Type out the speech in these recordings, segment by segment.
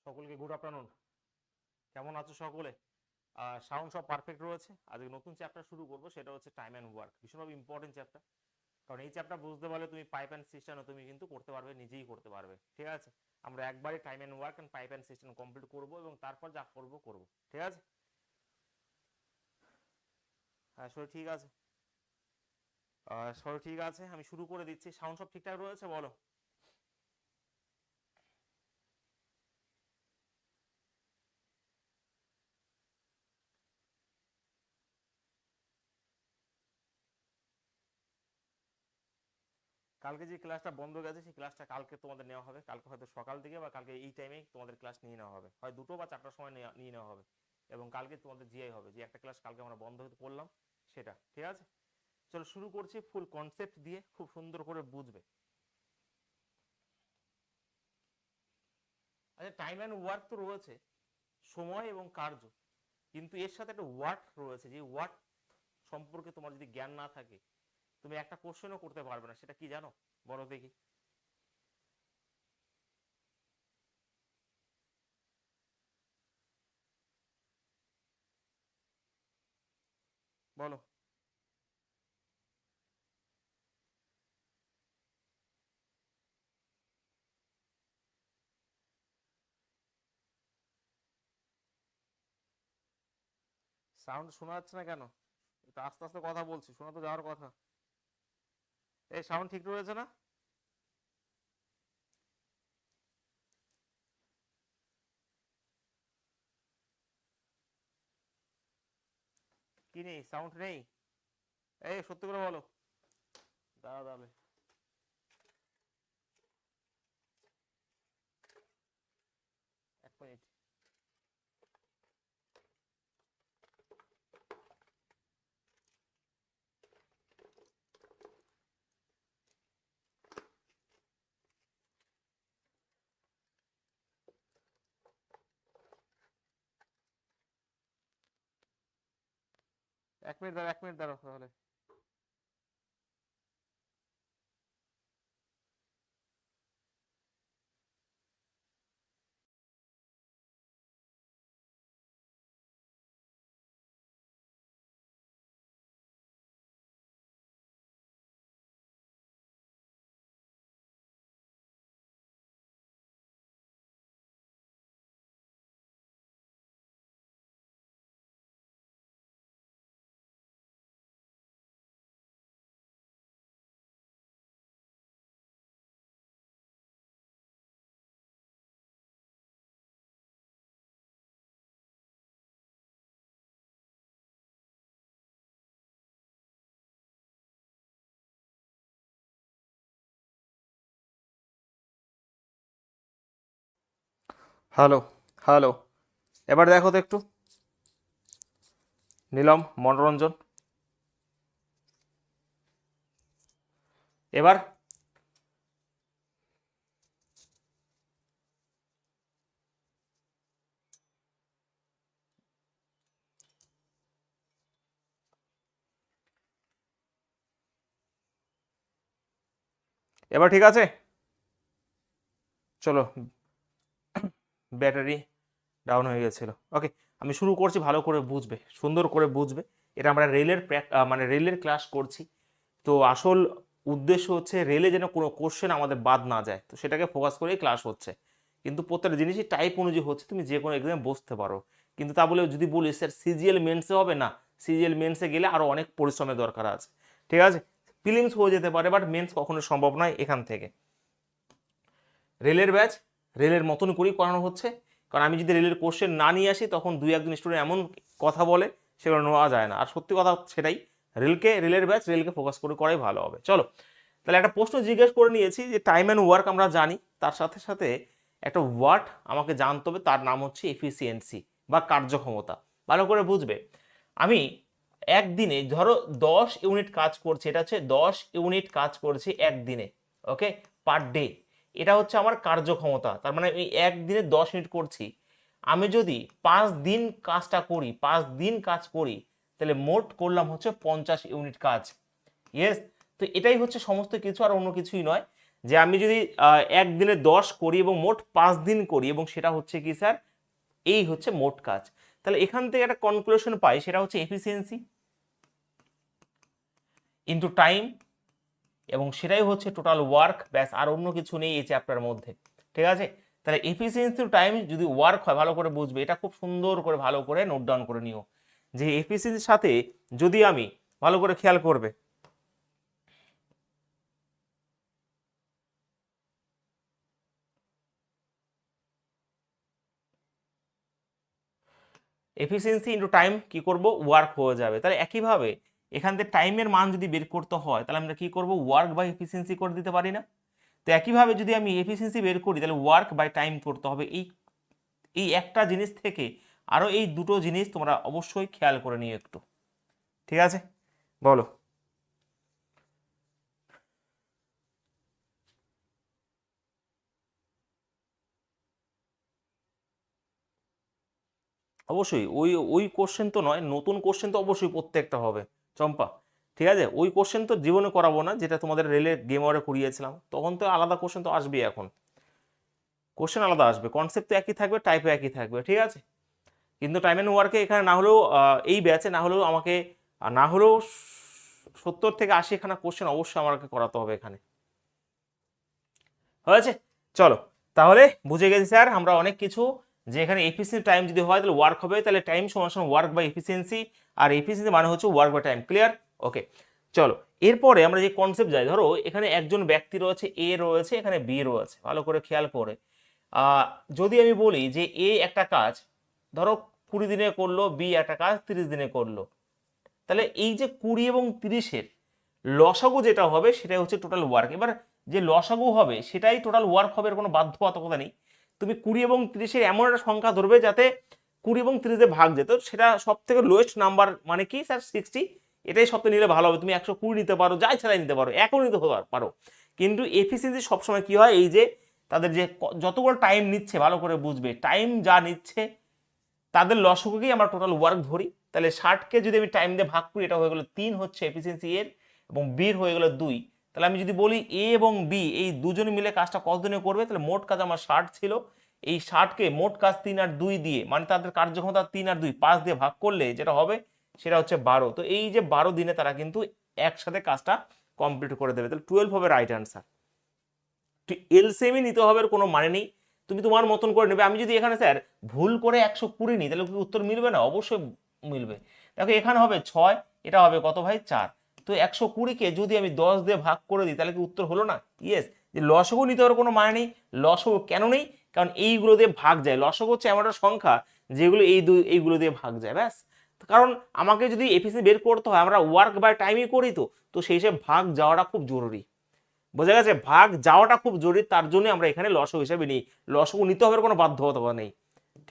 সকলকে good afternoon. কেমন আছো সকলে? সাউন্ড সব পারফেক্ট রয়েছে। আজকে নতুন চ্যাপ্টার শুরু করবো, সেটা হচ্ছে টাইম অ্যান্ড ওয়ার্ক। ভীষণভাবে ইম্পর্টেন্ট চ্যাপ্টার, কারণ এই চ্যাপ্টার বুঝতে পারলে তুমি পাইপ অ্যান্ড সিস্টেম তুমি কিন্তু করতে পারবে, নিজেই করতে পারবে। ঠিক আছে, আমরা একবারই time and work and pipe and system complete করবো এবং তারপর যা করবো করবো। ঠিক আছে? হ্যাঁ, শরীর ঠিক আছে? শরীর ঠিক আছে, আমি শুরু করে দিচ্ছি। সাউন্ড সব ঠিকঠাক রয়েছে? বলো। কালকে যে ক্লাসটা বন্ধ গেছে সেই ক্লাসটা কালকে তোমাদের নেওয়া হবে। কালকে হয়তো সকাল থেকে বা কালকে এই টাইমেই তোমাদের ক্লাস নিয়ে নেওয়া হবে, হয় 2টো বা 4টার সময় নিয়ে নেওয়া হবে। এবং কালকে তোমাদের জিআই হবে, যে একটা ক্লাস কালকে আমরা বন্ধ হতে করলাম সেটা। ঠিক আছে, চলো শুরু করছি। ফুল কনসেপ্ট দিয়ে খুব সুন্দর করে বুঝবে। আচ্ছা, টাইম অ্যান্ড ওয়ার্ক তো রয়েছে, সময় এবং কার্য, কিন্তু এর সাথে একটা ওয়ার্ক রয়েছে। যে ওয়ার্ক সম্পর্কে তোমার যদি জ্ঞান না থাকে, তুমি একটা কোশ্চেনও করতে পারবে না। সেটা কি জানো? বলো দেখি। বলো। সাউন্ড শোনা যাচ্ছে না কেন? একটু আস্তে আস্তে কথা বলছি, শোনা তো যাওয়ার কথা। এই সাউন্ড ঠিক রয়েছে না? কি নেই? সাউন্ড নেই? এই সত্যি করে বলো। দাঁড়া তাহলে। 1 মিনিট। 1 মিনিট দাঁড়া, 1 মিনিট দাঁড়াও তাহলে। Hello, hello. এবার দেখো তো একটু। নিলাম মনোরঞ্জন। এবার এবার ঠিক আছে? চলো। ব্যাটারি ডাউন হয়ে গেছিল। ওকে, আমি শুরু করছি। ভালো করে বুঝবে, সুন্দর করে বুঝবে। এটা আমরা রেলের মানে রেলের ক্লাস করছি। তো আসল উদ্দেশ্য হচ্ছে রেলে যেন কোনো কোশ্চেন আমাদের বাদ না যায়, তো সেটাকে ফোকাস করেই ক্লাস হচ্ছে। কিন্তু প্রত্যেকটা জিনিসই টাইপ অনুযায়ী হচ্ছে, তুমি যে কোনো এক্সামে বসতে পারো। কিন্তু তা বলে যদি বলি স্যার সিজিএল মেন্সে হবে না, সিজিএল মেন্সে গেলে আরও অনেক পরিশ্রমের দরকার আছে। ঠিক আছে, প্রিলিমস হয়ে যেতে পারে, বাট মেন্স কখনো সম্ভব নয় এখান থেকে। রেলের ব্যাচ রেলের মতন করেই করানো হচ্ছে, কারণ আমি যদি রেলের কোশ্চেন না নিয়ে আসি তখন 2-1 স্টুডেন্ট এমন কথা বলে সেগুলো নেওয়া যায় না। আর সত্যি কথা সেটাই, রেলের ব্যাচ রেলকে ফোকাস করে করাই ভালো হবে। চলো তাহলে একটা প্রশ্ন জিজ্ঞেস করে নিয়েছি, যে টাইম অ্যান্ড ওয়ার্ক আমরা জানি, তার সাথে সাথে একটা ওয়ার্ড আমাকে জানতে হবে, তার নাম হচ্ছে এফিসিয়েন্সি বা কার্যক্ষমতা। ভালো করে বুঝবে। আমি একদিনে ধরো 10 ইউনিট কাজ করছি, এটা হচ্ছে 10 ইউনিট কাজ করছি একদিনে। ওকে, পার ডে। এটা হচ্ছে আমার কার্যক্ষমতা। তার মানে আমি একদিনে 10 ইউনিট করছি। আমি যদি 5 দিন কাজটা করি, 5 দিন কাজ করি, তাহলে মোট করলাম হচ্ছে 50 ইউনিট কাজ। ইয়েস, তো এটাই হচ্ছে সমস্ত কিছু, আর অন্য কিছুই নয়। যে আমি যদি একদিনে 10 করি এবং মোট 5 দিন করি, এবং সেটা হচ্ছে কি স্যার, এই হচ্ছে মোট কাজ। তাহলে এখান থেকে একটা কনক্লুশন পাই, সেটা হচ্ছে এফিসিয়েন্সি ইন্টু টাইম, এবং সেটাই হচ্ছে টোটাল ওয়ার্ক, ব্যাস, আর অন্য কিছু নেই এই চ্যাপ্টারের মধ্যে। ঠিক আছে, তাহলে এফিসিয়েন্সি টাইম যদি ওয়ার্ক হয়, ভালো করে বুঝবে, এটা খুব সুন্দর করে ভালো করে নোট ডাউন করে নিও, যে এফিসিয়েন্সির সাথে যদি আমি ভালো করে খেয়াল করবে, এফিসিয়েন্সি ইন্টু টাইম কি করব, ওয়ার্ক হয়ে যাবে। তাহলে একইভাবে এখান থেকে টাইমের মান যদি বের করতে হয়, তাহলে আমরা কি করব, ওয়ার্ক বাই এফিসিয়েন্সি করে দিতে পারি না? তো একইভাবে যদি আমি এফিসিয়েন্সি বের করি, তাহলে ওয়ার্ক বাই টাইম করতে হবে। এই এই একটা জিনিস থেকে আরও এই দুটো জিনিস তোমরা অবশ্যই খেয়াল করে নিও একটু। ঠিক আছে, বলো। অবশ্যই ওই ওই কোশ্চেন তো নয়, নতুন কোশ্চেন তো অবশ্যই প্রত্যেকটা হবে চম্পা। ঠিক আছে, ওই কোশ্চেন তো জীবনে করাবো না, যেটা তোমাদের রেলের গেম ওয়ারে করিয়েছিলাম, তখন তো আলাদা কোশ্চেন তো আসবেই। এখন কোশ্চেন আলাদা আসবে, কনসেপ্ট তো একই থাকবে, টাইপও একই থাকবে। ঠিক আছে, কিন্তু টাইম অ্যান্ড ওয়ার্কে এখানে না হলেও এই ব্যাচে না হলেও আমাকে না হলেও 70 থেকে 80 খানা কোশ্চেন অবশ্যই আমাকে করাতে হবে এখানে। হয়েছে, চলো তাহলে বুঝে গেছি স্যার আমরা অনেক কিছু, যে এখানে এফিসিয়েন্সি টাইম যদি হয় তাহলে ওয়ার্ক হবে, তাহলে টাইম সমান সমান ওয়ার্ক বাই এফিসিয়েন্সি, আর এফিসিয়েন্সি মানে হচ্ছে work by time. Clear? Okay, চলো এরপরে আমরা যে কনসেপ্ট যাই, ধরো এখানে একজন ব্যক্তি রয়েছে, এ রয়েছে, এখানে বি রয়েছে, ভালো করে খেয়াল করে যদি আমি বলি যে এ একটা কাজ ধরো 20 দিনে করলো, বি একটা কাজ 30 দিনে করলো, তাহলে এই যে 20 এবং 30-এর লসাগু যেটা হবে সেটাই হচ্ছে টোটাল ওয়ার্ক। এবার যে লসাগু হবে সেটাই টোটাল ওয়ার্ক হবে, এর কোনো বাধ্যবাধকতা নেই। তুমি 20 এবং 30-এর এমন একটা সংখ্যা ধরবে যাতে 20 এবং 30-এ ভাগ যেত, সেটা সব থেকে লোয়েস্ট নাম্বার, মানে কি স্যার 60, এটাই সবথেকে নিলে ভালো হবে। তুমি 120 নিতে পারো, যাই ছাড়াই নিতে পারো, একও নিতে পারো, কিন্তু এফিসিয়েন্সি সবসময় কি হয়, এই যে তাদের যে যতগুলো টাইম নিচ্ছে, ভালো করে বুঝবে, টাইম যা নিচ্ছে তাদের লসগুকেই আমরা টোটাল ওয়ার্ক ধরি। তাহলে 60কে যদি আমি টাইম দিয়ে ভাগ করি, এটা হয়ে গেলো 3 হচ্ছে এফিসিয়েন্সি এর, এবং বির হয়ে গেলো 2। তাহলে আমি যদি বলি এ এবং বি এই দুজনে মিলে কাজটা কতদিনে করবে, তাহলে মোট কাজ আমার 60 ছিল, এই 60কে মোট কাজ 3 আর 2 দিয়ে, মানে তাদের কার্যক্ষমতা 3 আর 2 5 দিয়ে ভাগ করলে যেটা হবে সেটা হচ্ছে 12। তো এই যে 12 দিনে তারা কিন্তু একসাথে কাজটা কমপ্লিট করে দেবে। তাহলে 12 হবে রাইট অ্যান্সার। এলসিএমই নিতে হবে, কোনো মানে নেই, তুমি তোমার মতন করে নেবে। আমি যদি এখানে স্যার ভুল করে 120 নিই, তাহলে কি উত্তর মিলবে না? অবশ্যই মিলবে। দেখো এখানে হবে 6, এটা হবে কত ভাই 4, তো 120-কে যদি আমি 10 দিয়ে ভাগ করে দিই, তাহলে কি উত্তর হলো না? ইয়েস। যে লসগু নিতে হবে কোনো মানে নেই, লসগু কেন নেই, কারণ এইগুলো দিয়ে ভাগ যায়। লসগু হচ্ছে এমন একটা সংখ্যা যেগুলো এইগুলো দিয়ে ভাগ যায়, ব্যাস। কারণ আমাকে যদি এফিসিয়েন্সি বের করতে হয়, আমরা ওয়ার্ক বাই টাইমই করি, তো সেই হিসেবে ভাগ যাওয়াটা খুব জরুরি। বোঝা গেছে, ভাগ যাওয়াটা খুব জরুরি, তার জন্য আমরা এখানে লসগু হিসেবে নিই। লসগু নিতে হবে কোনো বাধ্যবাধকতা নেই।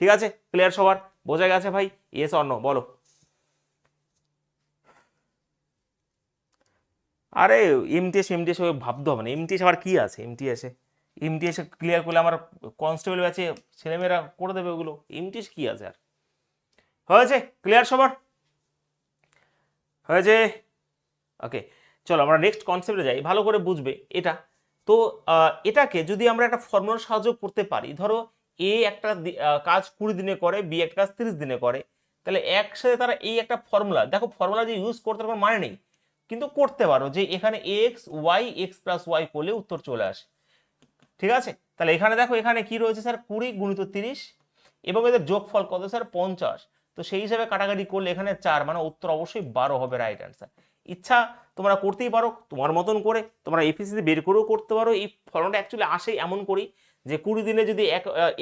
ঠিক আছে, ক্লিয়ার সবার? বোঝা গেছে ভাই? ইয়েস অর নো বলো। আরে এমটিএস ভাবতে হবে না, এমটিএস আবার কি আছে, এমটিএস ক্লিয়ার করলে আমার কনস্টেবল ব্যাচে ছেলেমেয়েরা করে দেবে ওগুলো, এমটিএস কি আছে আর। হয়েছে, ক্লিয়ার সবার? হয়েছে, ওকে, চলো আমরা নেক্সট কনসেপ্টে যাই, ভালো করে বুঝবে এটা। তো এটাকে যদি আমরা একটা ফর্মুলার সাহায্য করতে পারি, ধরো এ একটা কাজ 20 দিনে করে, বি একটা কাজ 30 দিনে করে, তাহলে একসাথে তারা এই একটা ফর্মুলা, দেখো ফর্মুলা যে ইউজ করতে কোনো মানে নেই, কিন্তু করতে পারো যে এখানে X Y X plus Y করলে উত্তর চলে আসে। ঠিক আছে, তাহলে এখানে দেখো এখানে কি রয়েছে স্যার, 20 গুণিত 30, এবং এদের যোগফল কত স্যার 50। তো সেই হিসাবে কাটাকাটি করলে এখানে 4, মানে উত্তর অবশ্যই 12 হবে রাইট অ্যান্সার। ইচ্ছা তোমরা করতেই পারো তোমার মতন করে, তোমরা এফিসিয়েন্সি বের করেও করতে পারো। এই ফলনটা অ্যাকচুয়ালি আসে এমন করি যে 20 দিনে যদি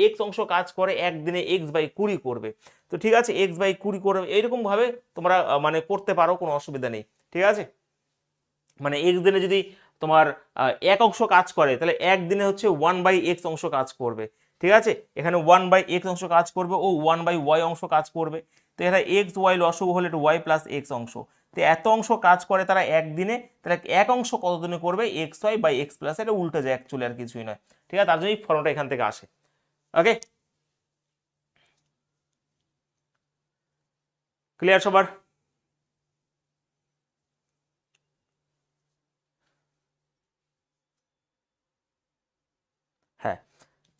এক্স অংশ কাজ করে, একদিনে এক্স বাই 20 করবে, তো ঠিক আছে এক্স বাই 20 করবে, এইরকম ভাবে তোমরা মানে করতে পারো, কোনো অসুবিধা নেই। ঠিক আছে, মানে এক্স দিনে যদি তোমার এক অংশ কাজ করে, তাহলে একদিনে হচ্ছে 1/x অংশ কাজ করবে। ঠিক আছে, এখানে 1/x অংশ কাজ করবে, ও 1/y অংশ কাজ করবে। তো এখানে এক্স ওয়াই লসগু হলে একটু ওয়াই প্লাস এক্স অংশ, তো এত অংশ কাজ করে তারা একদিনে, তাহলে এক অংশ কতদিনে করবে, X Y by X plus, এটা উল্টে যায় অ্যাকচুয়ালি, আর কিছুই নয়। ঠিক আছে, তার জন্য এই ফর্মটা এখান থেকে আসে। ওকে, ক্লিয়ার সবার?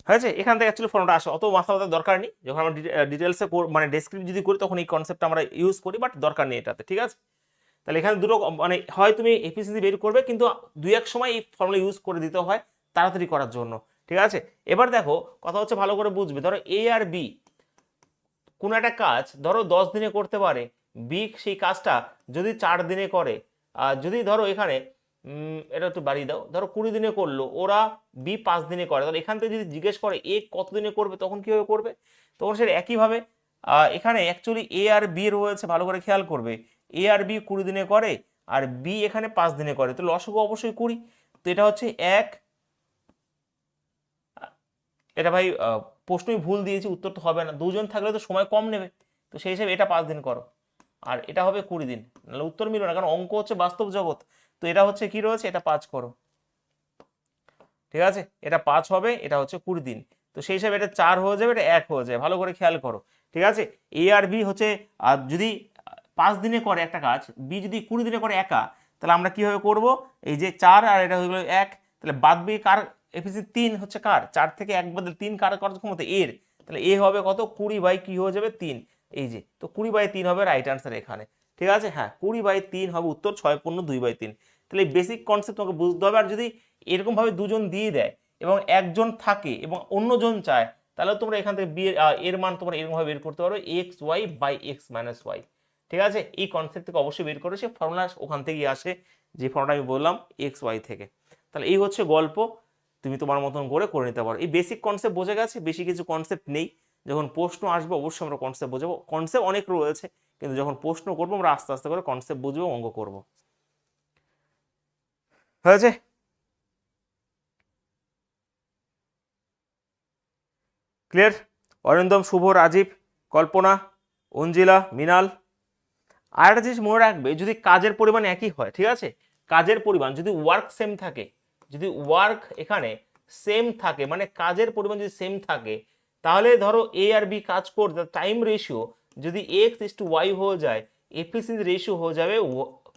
হয়েছে, এখান থেকে অ্যাকচুয়ালি ফর্মটা আসে, অত মাথা ব্যথার দরকার নেই। যখন আমরা ডিটেলসে মানে ডেসক্রিপ্ট যদি করি তখন এই কনসেপ্টটা আমরা ইউজ করি, বাট দরকার নেই এটাতে, ঠিক আছে। তাহলে এখানে দুটো মানে হয় তুমি এফিসিয়েন্সি বের করবে, কিন্তু দুই এক সময় এই ফর্মুলা ইউজ করে দিতে হয় তাড়াতাড়ি করার জন্য, ঠিক আছে। এবার দেখো কথা হচ্ছে ভালো করে বুঝবে, ধরো এ আর বি কোনো একটা কাজ ধরো 10 দিনে করতে পারে, বি সেই কাজটা যদি 4 দিনে করে, আর যদি ধরো এখানে এটা একটু বাড়িয়ে দাও, ধরো 20 দিনে করলো, ওরা বি 5 দিনে করে, তাহলে এখান থেকে যদি জিজ্ঞেস করে এ কত দিনে করবে তখন কিভাবে করবে, তখন সেটা একইভাবে এখানে অ্যাকচুয়ালি এ আর বি রয়েছে, ভালো করে খেয়াল করবে, এ আর বি 20 দিনে করে আর বি এখানে 5 দিনে করে, তো লসাগু অবশ্যই 20। তো এটা হচ্ছে এক, এটা ভাই প্রশ্নই ভুল দিয়েছি, উত্তর তো হবে না, দুজন থাকলে তো সময় কম নেবে, তো সেই হিসেবে এটা 5 দিন করো আর এটা হবে 20 দিন, নাহলে উত্তর মিলবে না, কারণ অঙ্ক হচ্ছে বাস্তব জগৎ। তো এটা হচ্ছে কি রয়েছে, এটা 5 করো, ঠিক আছে, এটা 5 হবে, এটা হচ্ছে 20 দিন, তো সেই হিসাবে এটা 4 হয়ে যাবে, এটা 1 হয়ে যাবে, ভালো করে খেয়াল করো, ঠিক আছে। এ আর বি হচ্ছে যদি 5 দিনে করে একটা কাজ, বি যদি 20 দিনে করে একা, তাহলে আমরা কিভাবে করব, এই যে 4 আর এটা হয়ে গেল 1, তাহলে বাদ বি কার এফিসিয়েন্সি 3 হচ্ছে কার, 4 থেকে 1 বদলে 3 কার করার ক্ষমতা এর, তাহলে এ হবে কত 20 বাই কি হয়ে যাবে 3, এই যে, তো 20 বাই 3 হবে রাইট আনসার এখানে, ঠিক আছে। হ্যাঁ 20 বাই 3 হবে উত্তর, 6 পূর্ণ 2 বাই 3। তাহলে এই বেসিক কনসেপ্ট তোমাকে বুঝতে হবে, আর যদি এরকম ভাবে দুজন দিয়ে দেয় এবং একজন থাকে এবং অন্যজন চায়, তাহলে তোমরা এখান থেকে বি এর মান তোমরা এরকম ভাবে বের করতে পারো, X Y by X minus Y, ঠিক আছে। এই কনসেপ্ট থেকে অবশ্যই বের করে, সে ফর্মুলা ওখান থেকেই আসে, যে ফর্মুলা আমি বললাম এক্স ওয়াই থেকে। তাহলে এই হচ্ছে গল্প, তুমি তোমার মতন করে নিতে পারো। এই বেসিক কনসেপ্ট বোঝা গেছে, বেশি কিছু কনসেপ্ট নেই, যখন প্রশ্ন আসবে অবশ্যই আমরা কনসেপ্ট বোঝাবো, কনসেপ্ট অনেক রয়েছে, কিন্তু যখন প্রশ্ন করবো আমরা আস্তে আস্তে করে কনসেপ্ট বুঝবো, অঙ্ক করবো, হয়েছে। ক্লিয়ার? অরিন্দম, শুভ, রাজীব, কল্পনা, অঞ্জিলা, মৃণাল। আর একটা জিনিস মনে রাখবে, যদি কাজের পরিমাণ একই হয়, ঠিক আছে, কাজের পরিমাণ যদি ওয়ার্ক সেম থাকে, যদি ওয়ার্ক এখানে সেম থাকে, মানে কাজের পরিমাণ যদি সেম থাকে, তাহলে ধরো এ আর বি কাজ করতে টাইম রেশিও যদি এক্স ইস টু ওয়াই হয়ে যায়, এফিসিয়েন্সি রেশিও হয়ে যাবে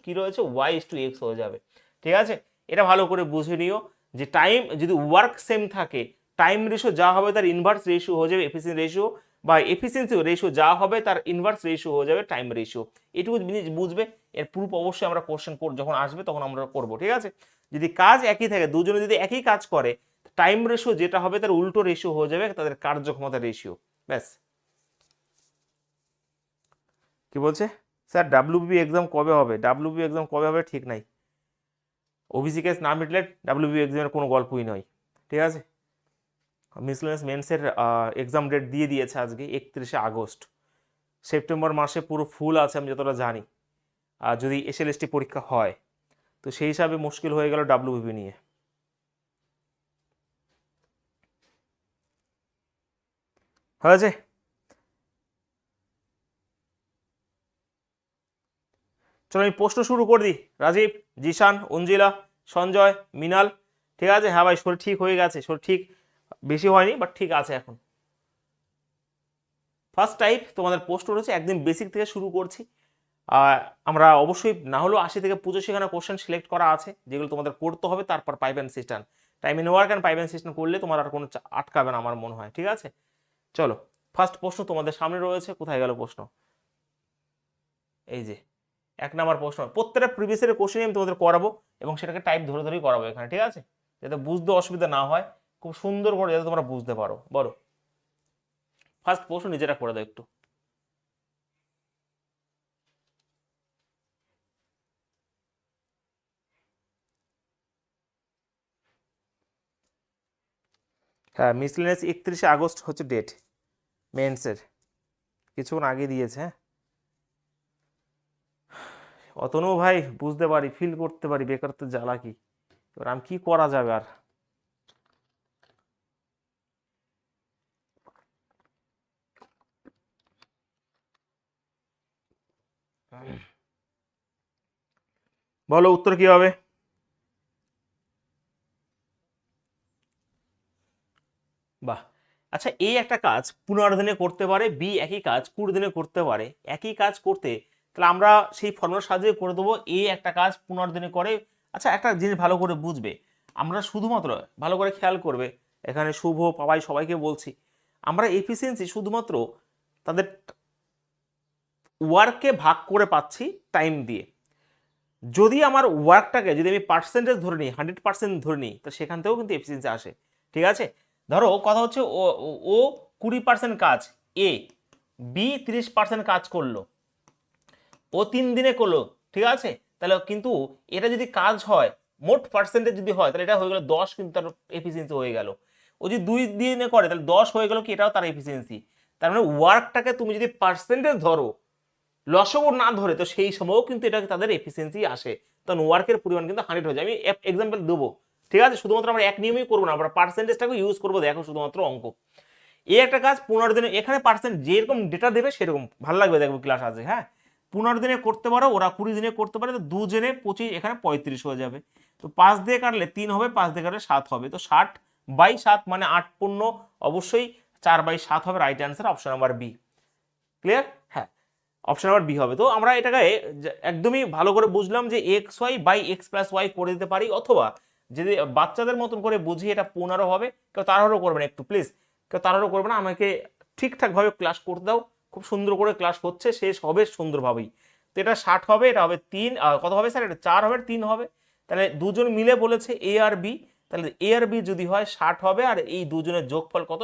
কি রয়েছে ওয়াই ইস টু এক্স হয়ে যাবে, ঠিক আছে। এটা ভালো করে বুঝে নিও, যে টাইম যদি ওয়ার্ক সেম থাকে, টাইম রেশিও যা হবে তার ইনভার্স রেশিও হয়ে যাবে এফিসিয়েন্সি রেশিও, বা এফিসিয়েন্সি রেশিও যা হবে তার ইনভার্স রেশিও হয়ে যাবে টাইম রেশিও। এটুকু জিনিস বুঝবে, এর প্রুফ অবশ্যই আমরা কোশ্চেন যখন আসবে তখন আমরা করব, ঠিক আছে। যদি কাজ একই থাকে, দুজনে যদি একই কাজ করে, টাইম রেশিও যেটা হবে তার উল্টো রেশিও হয়ে যাবে তাদের কার্যক্ষমতা রেশিও, ব্যাস। কি বলছে স্যার, ডাব্লিউবি এক্সাম কবে হবে? ডাব্লিউবি এক্সাম কবে হবে ঠিক নাই, ওবিসি কেস না মিটলে ডাব্লিউবি এক্সামের কোনো গল্পই নয়, ঠিক আছে। মিসলেনিয়াস মেন্সের এক্সাম ডেট দিয়ে দিয়েছে আজকে 31শে আগস্ট, সেপ্টেম্বর মাসে পুরো ফুল আছে আমি যতটা জানি, আর যদি এসএলএসটি পরীক্ষা হয়, তো সেই হিসাবে মুশকিল হয়ে গেল ডাব্লিউবি নিয়ে। হয়েছে, চলো আমি প্রশ্ন শুরু করে দিই। রাজীব, জিশান, অঞ্জিলা, সঞ্জয়, মৃণাল, ঠিক আছে। হ্যাঁ ভাই শরীর ঠিক হয়ে গেছে, শরীর ঠিক বেশি হয়নি বাট ঠিক আছে এখন। ফার্স্ট টাইপ তোমাদের প্রশ্ন রয়েছে, একদিন বেসিক থেকে শুরু করছি। আমরা অবশ্যই না হলেও 80 থেকে 85 সেখানে কোশ্চেন সিলেক্ট করা আছে, যেগুলো তোমাদের করতে হবে, তারপর pipe and system, time in work and pipe and system করলে তোমার আর কোনো আটকাবে না আমার মনে হয়, ঠিক আছে। চলো ফার্স্ট প্রশ্ন তোমাদের সামনে রয়েছে, কোথায় গেল প্রশ্ন, এই যে 1 নম্বর প্রশ্ন। প্রত্যেকটা প্রিভিয়াস ইয়ারের কোশ্চেন আমি তোমাদের করাবো এবং সেটাকে টাইপ ধরে ধরেই করাবো এখানে, ঠিক আছে, যাতে বুঝতে অসুবিধা না হয়, খুব সুন্দর করে যাতে তোমরা বুঝতে পারো। বলো ফার্স্ট প্রশ্ন, নিজেরা করে দাও একটু। হ্যাঁ মিসলেনিয়াস 31শে আগস্ট হচ্ছে ডেট মেন্সের, কিছুক্ষণ আগে দিয়েছে। হ্যাঁ অতনু ভাই বুঝতে পারি, ফিল করতে পারি বেকারত্বের জ্বালা কি, এবার আমি কি করা যাবে আর। বলো উত্তর কি হবে? বাহ, আচ্ছা এই একটা কাজ 15 দিনে করতে পারে, বি একই কাজ 20 দিনে করতে পারে, একই কাজ করতে, তাহলে আমরা সেই ফর্মুলা সাজিয়ে করে দেবো, এ একটা কাজ 15 দিনে করে। আচ্ছা একটা জিনিস ভালো করে বুঝবে, আমরা শুধুমাত্র ভালো করে খেয়াল করবে, এখানে শুভ পাবাই সবাইকে বলছি, আমরা এফিসিয়েন্সি শুধুমাত্র তাদের ওয়ার্ককে ভাগ করে পাচ্ছি টাইম দিয়ে। যদি আমার ওয়ার্কটাকে যদি আমি পার্সেন্টেজ ধরে নিই, 100% ধরে নিই, তো সেখান থেকেও কিন্তু এফিসিয়েন্সি আসে। ঠিক আছে, ধরো কথা হচ্ছে ও 20% কাজ, এ বি 30% কাজ করলো, ও 3 দিনে করলো, ঠিক আছে, তাহলে কিন্তু এটা যদি কাজ হয়, মোট পার্সেন্টেজ যদি হয়, তাহলে এটা হয়ে গেল 10, কিন্তু তার এফিসিয়েন্সি হয়ে গেল। ও যদি 2 দিনে করে তাহলে 10 হয়ে গেল, কি এটাও তার এফিসিয়েন্সি। তার মানে ওয়ার্কটাকে তুমি যদি পার্সেন্টেজ ধরো, লসও না ধরে, তো সেই সময়ও কিন্তু এটা তাদের এফিসিয়েন্সি আসে। তখন ওয়ার্কের পরিমাণ কিন্তু 100 হয়ে যায়। আমি এক্সাম্পল দেবো, ঠিক আছে, শুধুমাত্র আমরা এক নিয়মেই করবো না, আমরা পার্সেন্টেজটাকে ইউজ করবো, দেখো শুধুমাত্র অঙ্ক। এই একটা কাজ 15 দিনে, এখানে পার্সেন্ট যেরকম ডেটা দেবে সেরকম ভালো লাগবে, দেখবো ক্লাস আছে। হ্যাঁ, 15 দিনে করতে পারো, ওরা 20 দিনে করতে পারে, তো 2 জনে 25, এখানে 35 হয়ে যাবে। তো 5 দিয়ে কাটলে 3 হবে, 5 দিয়ে কাটলে 7 হবে, তো 60/7 মানে 8 অবশ্যই 4/7 হবে, right answer option number B. Clear? হ্যাঁ, অপশন নাম্বার বি হবে। তো আমরা এটাকে একদমই ভালো করে বুঝলাম যে xy/x+y করে দিতে পারি, অথবা যদি বাচ্চাদের মতন করে বুঝি এটা 15 হবে। কেউ তাড়াহুড়ো করবে না, একটু প্লিজ কেউ তাড়াহুড়ো করবে না, আমাকে ঠিকঠাকভাবে ক্লাস করতে দাও। খুব সুন্দর করে ক্লাস হচ্ছে, শেষ হবে সুন্দরভাবেই। তো এটা 60 হবে, এটা হবে 3, কত হবে স্যার? এটা 4 হবে, 3 হবে। তাহলে দুজন মিলে বলেছে এ আর বি, তাহলে এ আর বি যদি হয় 60 হবে, আর এই দুজনের যোগফল কত?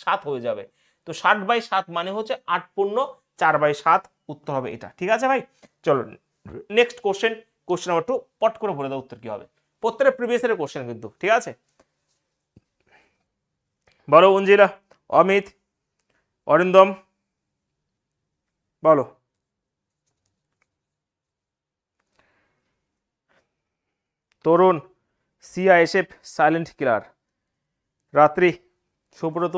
7 হয়ে যাবে। তো 60/7 মানে হচ্ছে 8×4/7, উত্তর হবে এটা। ঠিক আছে ভাই, চলো নেক্সট কোশ্চেন, কোশ্চেন নাম্বার 2, পট করে বলে দাও উত্তর কি হবে। প্রত্যেকটা প্রিভিয়াস এর কোশ্চেন কিন্তু, ঠিক আছে। বলো অঞ্জিলা, অমিত, অরিন্দম, বলো। তরুণ, সিআইএসএফ সাইলেন্ট কিলার, রাত্রি, সুব্রত,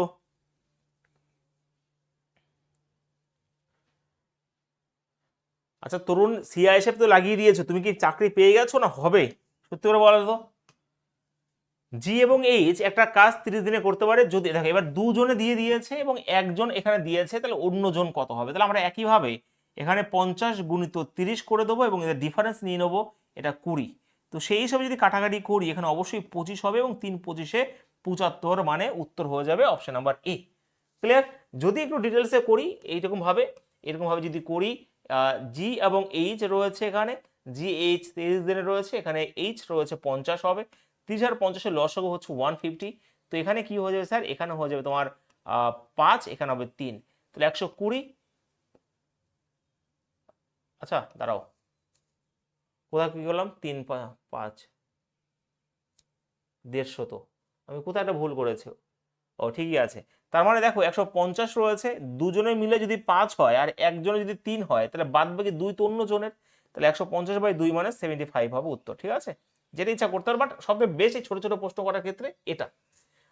আচ্ছা তরুণ সিআইএসএফ তো লাগিয়ে দিয়েছো, তুমি কি চাকরি পেয়ে গেছো না হবে? সত্যি করে বলো তো। জি এবং এইচ একটা কাজ 30 দিনে করতে পারে, যদি দেখো এবার দুজনে দিয়ে দিয়েছে এবং একজন এখানে দিয়েছে, তাহলে অন্যজন কত হবে? তাহলে আমরা একইভাবে এখানে 50 × 30 করে দেবো এবং এদের ডিফারেন্স নিয়ে নেবো, এটা 20। তো সেই হিসাবে যদি কাটাকাটি করি, এখানে অবশ্যই 25 হবে এবং 3×25 75, মানে উত্তর হয়ে যাবে অপশন নাম্বার এ। ক্লিয়ার? যদি একটু ডিটেলসে করি এইরকম ভাবে, এরকম ভাবে যদি করি, জি এবং এইচ রয়েছে এখানে, জি এইচ 30 দিনে রয়েছে, এখানে এইচ রয়েছে 50 হবে, 30 আর 50-এর লসাগু হচ্ছে 150। তো এখানে কি হয়ে যাবে স্যার? এখানে হয়ে যাবে তোমার 5, এখানে হবে 3, তাহলে 120। আচ্ছা দাঁড়াও, কোথায় কি করলাম? 3, 5, 150, তো আমি কোথায় একটা ভুল করেছি। ও ঠিকই আছে। তার মানে দেখো 150 রয়েছে, দুজনে মিলে যদি 5 হয় আর একজনে যদি 3 হয়, তাহলে বাদ বাকি 2 তো অন্য জনের, তাহলে 150/2 মানে 75 হবে উত্তর। ঠিক আছে, যেটা ইচ্ছা করতে পারো, বাট সবচেয়ে বেশি ছোট ছোট প্রশ্ন করার ক্ষেত্রে এটা।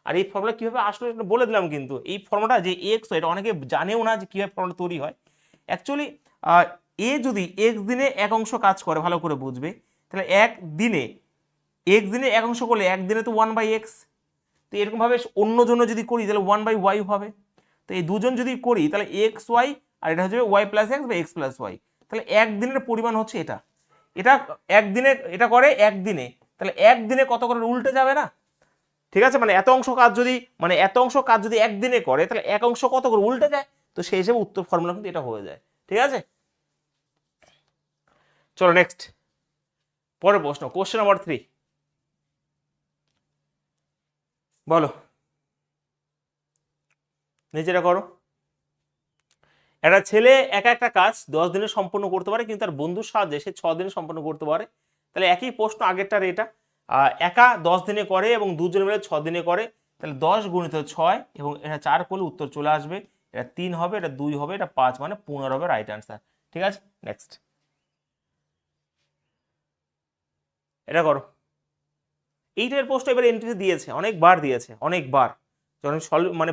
আর এই ফর্মুলা কিভাবে আসলে এটা বলে দিলাম, কিন্তু এই ফর্মুলাটা যে এক্স, এটা অনেকে জানেও না যে কিভাবে ফর্মুলা তৈরি হয়। অ্যাকচুয়ালি এ যদি এক্স দিনে এক অংশ কাজ করে, ভালো করে বুঝবে, তাহলে এক দিনে এক্স দিনে এক অংশ করলে একদিনে তো 1/x। তো এরকমভাবে অন্য জন্য যদি করি তাহলে 1/y হবে। তো এই দুজন যদি করি তাহলে এক্স ওয়াই, আর এটা হচ্ছে y+x বা x+y। তাহলে একদিনের পরিমাণ হচ্ছে এটা, এটা একদিনে এটা করে একদিনে, তাহলে একদিনে কত করে উল্টে যাবে না? ঠিক আছে, মানে এত অংশ কাজ যদি, মানে এত অংশ কাজ যদি একদিনে করে, তাহলে এক অংশ কত করে উল্টে যায়। তো সেই হিসেবে উত্তর ফর্মুলা কিন্তু এটা হয়ে যায়। ঠিক আছে, চলো নেক্সট, পরের প্রশ্ন, কোশ্চেন নাম্বার 3, বলো, নিজেরা করো। একটা ছেলে একা একটা কাজ 10 দিনে সম্পন্ন করতে পারে, কিন্তু তার বন্ধুর সাহায্যে সে 6 দিনে সম্পন্ন করতে পারে। তাহলে একই প্রশ্ন আগেরটার, এটা একা 10 দিনে করে এবং দুজনে মিলে 6 দিনে করে, তাহলে 10 × 6 এবং এটা 4 করলে উত্তর চলে আসবে। এটা 3 হবে, এটা 2 হবে, এটা 5, মানে 15 হবে রাইট অ্যান্সার। ঠিক আছে, নেক্সট, এটা করো। এইটার প্রশ্ন এবার এন্ট্রি দিয়েছে, অনেকবার দিয়েছে, অনেকবার। যখন সলভ মানে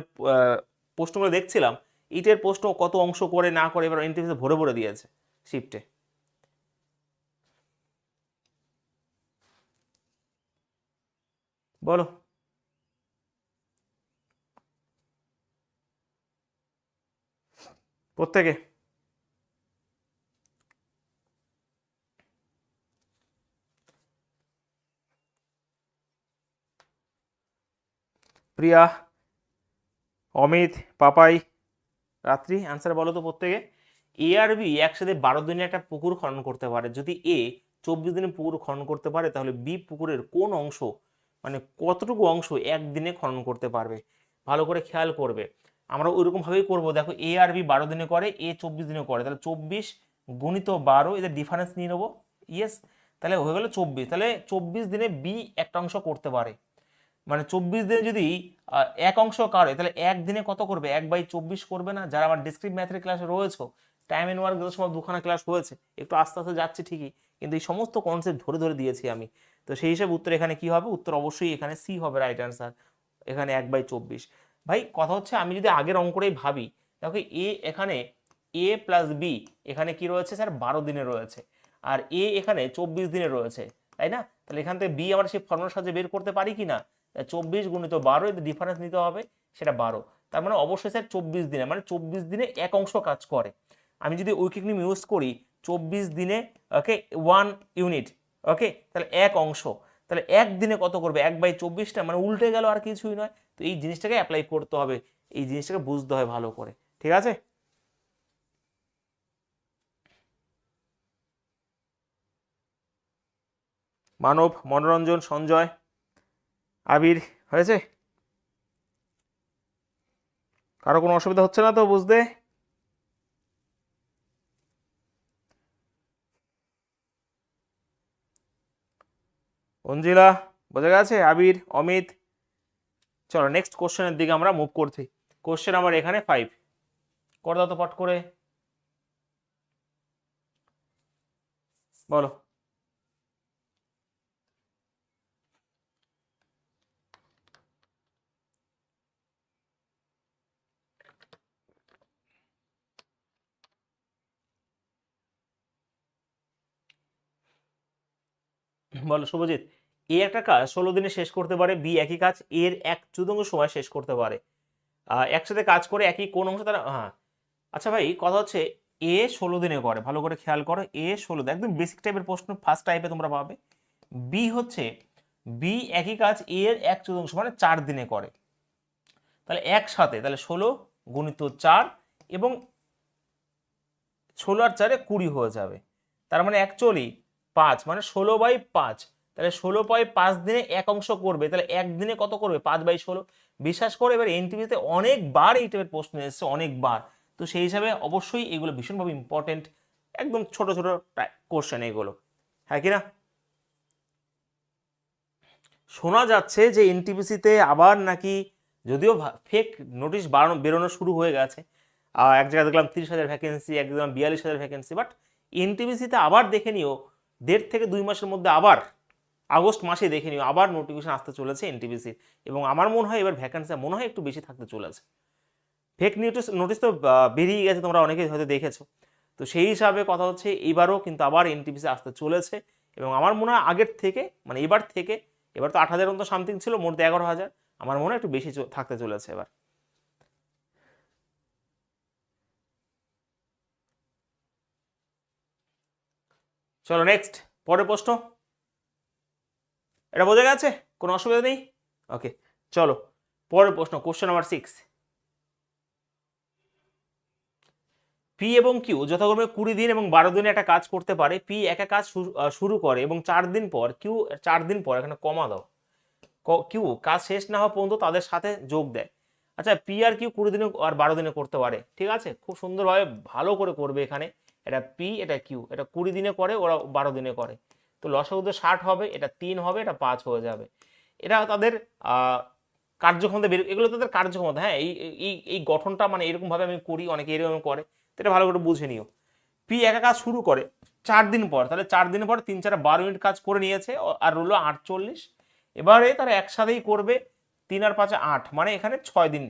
প্রশ্নগুলো দেখছিলাম, এইটার প্রশ্ন কত অংশ করে না করে এবার এন্ট্রিতে ভরে ভরে দিয়েছে শিফটে। বলো, প্রত্যেকে। প্রিয়া, অমিত, পাপাই, রাত্রি, অ্যান্সার বলো তো প্রত্যেকে। এ আর বি একসাথে 12 দিনে একটা পুকুর খনন করতে পারে। যদি এ 24 দিনে পুকুর খনন করতে পারে, তাহলে বি পুকুরের কোন অংশ, মানে কতটুকু অংশ একদিনে খনন করতে পারবে? ভালো করে খেয়াল করবে। আমরা ওইরকম ভাবেই করবো। দেখো এ আর বি 12 দিনে করে, এ 24 দিনে করে, তাহলে 24 গুণিত 12, এদের ডিফারেন্স নিয়ে নেবো। ইয়েস, তাহলে হয়ে গেল 24। তাহলে 24 দিনে বি একটা অংশ করতে পারে। মানে 24 দিনে যদি এক অংশ কারে, তাহলে একদিনে কত করবে? 1/24 করবে না? যারা আমার ডিসক্রিট ম্যাথের ক্লাসে রয়েছে, টাইম এন্ড ওয়ার্ক যত সময় দুখানা ক্লাস হয়েছে, একটু আস্তে আস্তে যাচ্ছে ঠিকই, কিন্তু এই সমস্ত কনসেপ্ট ধরে ধরে দিয়েছি আমি। তো সেই হিসাবে উত্তর এখানে কি হবে? উত্তর অবশ্যই এখানে সি হবে, রাইট অ্যান্সার। এখানে 1/24। ভাই কথা হচ্ছে, আমি যদি আগের অঙ্কটাই ভাবি, দেখো এ এখানে এ প্লাস বি এখানে কি রয়েছে স্যার? 12 দিনে রয়েছে, আর এ এখানে 24 দিনে রয়েছে, তাই না? তাহলে এখান থেকে বি আমরা সেই ফর্মুলার সাহায্যে বের করতে পারি কি না? 24 গুণিত 12, এর ডিফারেন্স নিতে হবে, সেটা 12। তার মানে অবশ্যই স্যার 24 দিনে, মানে 24 দিনে এক অংশ কাজ করে। আমি যদি উইকিং নিয়ম ইউজ করি, 24 দিনে, ওকে, 1 ইউনিট, ওকে, তাহলে এক অংশ, তাহলে একদিনে কত করবে? 1/24টা, মানে উল্টে গেল, আর কিছুই নয়। তো এই জিনিসটাকে অ্যাপ্লাই করতে হবে, এই জিনিসটাকে বুঝতে হয় ভালো করে, ঠিক আছে? মানব, মনোরঞ্জন, সঞ্জয়, আবির, হয়েছে? কারো কোনো অসুবিধা হচ্ছে না তো বুঝতে? অঞ্জিলা, বোঝা গেছে? আবির, অমিত, চলো নেক্সট কোশ্চেনের দিকে আমরা মুভ করছি। কোশ্চেন আমার এখানে 5, করে দাও তো পট করে, বলো। বলো শুভজিৎ। এ একটা কাজ 16 দিনে শেষ করতে পারে, বি একই কাজ এর 1/4 সময় শেষ করতে পারে। একসাথে কাজ করে একই কোন অংশ তারা, হ্যাঁ। আচ্ছা ভাই কথা হচ্ছে, এ 16 দিনে করে, ভালো করে খেয়াল করো, এ 16, একদম বেসিক টাইপের প্রশ্ন, ফার্স্ট টাইপে তোমরা পাবে। বি হচ্ছে, বি একই কাজ এর 1/4 মানে 4 দিনে করে। তাহলে একসাথে, তাহলে 16 গুণিত 4, এবং 16 আর 4-এ 20 হয়ে যাবে। তার মানে অ্যাকচুয়ালি 5, মানে 16/5। তাহলে 16/5 দিনে এক অংশ করবে, তাহলে একদিনে কত করবে? 5/16। বিশ্বাস করে, এবার এনটিভিতে অনেকবার এই টাইপের প্রশ্ন এসেছে, অনেকবার। তো সেই হিসাবে অবশ্যই এগুলো ভীষণভাবে ইম্পর্টেন্ট, একদম ছোট ছোট কোশ্চেন এগুলো, হ্যাঁ কি না? শোনা যাচ্ছে যে এনটিপিসিতে আবার নাকি, যদিও ফেক নোটিশ বেরোনো শুরু হয়ে গেছে, এক জায়গায় দেখলাম 30,000 ভ্যাকেন্সি, এক দেখলাম 42,000 ভ্যাকেন্সি, বাট এনটিপিসিতে আবার দেখে নিও 1.5 থেকে 2 মাসের মধ্যে আবার, আগস্ট মাসে দেখে নিও আবার নোটিফিকেশন আসতে চলেছে এনটিপিসির। এবং আমার মনে হয় এবার ভ্যাকেন্সি মনে হয় একটু বেশি থাকতে চলেছে। ফেক নোটিশ নোটিশ তো বেরিয়ে গেছে, তোমরা অনেকেই হয়তো দেখেছো। তো সেই হিসাবে কথা হচ্ছে, এবারও কিন্তু আবার এনটিপিসি আসতে চলেছে, এবং আমার মনে হয় আগের থেকে, মানে এবার থেকে, এবার তো 8,000 মতো সামথিং ছিল, মোট 11,000, আমার মনে হয় একটু বেশি থাকতে চলেছে এবার। চলো নেক্সট, পরের প্রশ্ন। এটা বোঝা গেছে? কোনো অসুবিধা নেই? ওকে, চলো পরের প্রশ্ন, কোশ্চেন নাম্বার 6। পি এবং কিউ যথাক্রমে 20 দিন এবং 12 দিনে একটা কাজ করতে পারে। পি একা কাজ শুরু করে এবং 4 দিন পর, কিউ 4 দিন পর, এখানে কমা দাও, কিউ কাজ শেষ না হওয়া পর্যন্ত তাদের সাথে যোগ দেয়। আচ্ছা, পি আর কিউ 20 দিনে আর 12 দিনে করতে পারে, ঠিক আছে? খুব সুন্দরভাবে ভালো করে করবে এখানে। এটা পি, এটা কিউ, এটা 20 দিনে করে, ওরা 12 দিনে করে। তো লসাগু 60 হবে, এটা 3 হবে, এটা 5 হয়ে যাবে। এটা তাদের কার্যক্ষমতা বের, এগুলো তাদের কার্যক্ষমতা। হ্যাঁ, এই এই এই গঠনটা মানে এরকমভাবে আমি করি, অনেকে এরকম করে, তো এটা ভালো করে বুঝে নিও। পি একা কাজ শুরু করে 4 দিন পর, তাহলে 4 দিন পর 3 4 12 ইউনিট কাজ করে নিয়েছে, আর রইল 48। এবারে তারা একসাথেই করবে, 3 আর 5 8, মানে এখানে 6 দিন।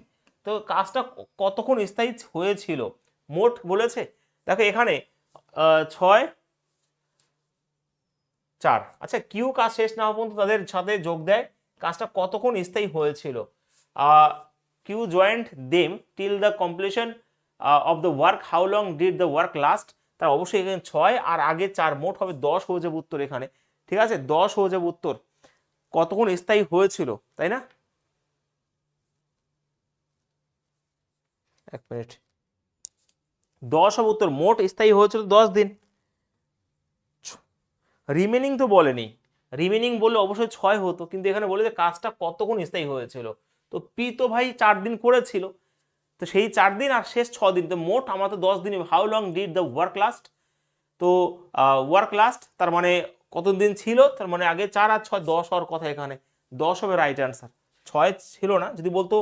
তো কাজটা কতক্ষণ স্থায়ী হয়েছিল মোট বলেছে? দেখো এখানে 6 4, আচ্ছা কিউ কাজ শেষ না হওয়া পর্যন্ত তাদের সাথে যোগ দেয়, কাজটা কতক্ষণ স্থায়ী হয়েছিল? Q joined them till the completion of the work, how long did the work last. তার অবশ্যই এখানে 6 আর আগে 4, মোট হবে 10 হয়ে যাবে উত্তর এখানে, ঠিক আছে? 10 হয়ে যাবে উত্তর, কতক্ষণ স্থায়ী হয়েছিল, তাই না? এক মিনিট, 10 হবে উত্তর। মোট স্থায়ী হয়েছিল 10 দিন। রিমেনিং তো বলেনি, রিমেনিং বললে অবশ্যই 6 হতো, কিন্তু এখানে বলে যে কাজটা কতক্ষণ স্থায়ী হয়েছিল। তো পি তো ভাই 4 দিন করেছিল, তো সেই 4 দিন আর শেষ 6 দিন, তো মোট আমরা তো 10 দিন। How long did the work last, তো ওয়ার্ক লাস্ট তার মানে কতদিন ছিল, তার মানে আগে 4 আর 6 10 হওয়ার কথা, এখানে 10 হবে রাইট অ্যান্সার। 6 ছিল না, যদি বলতো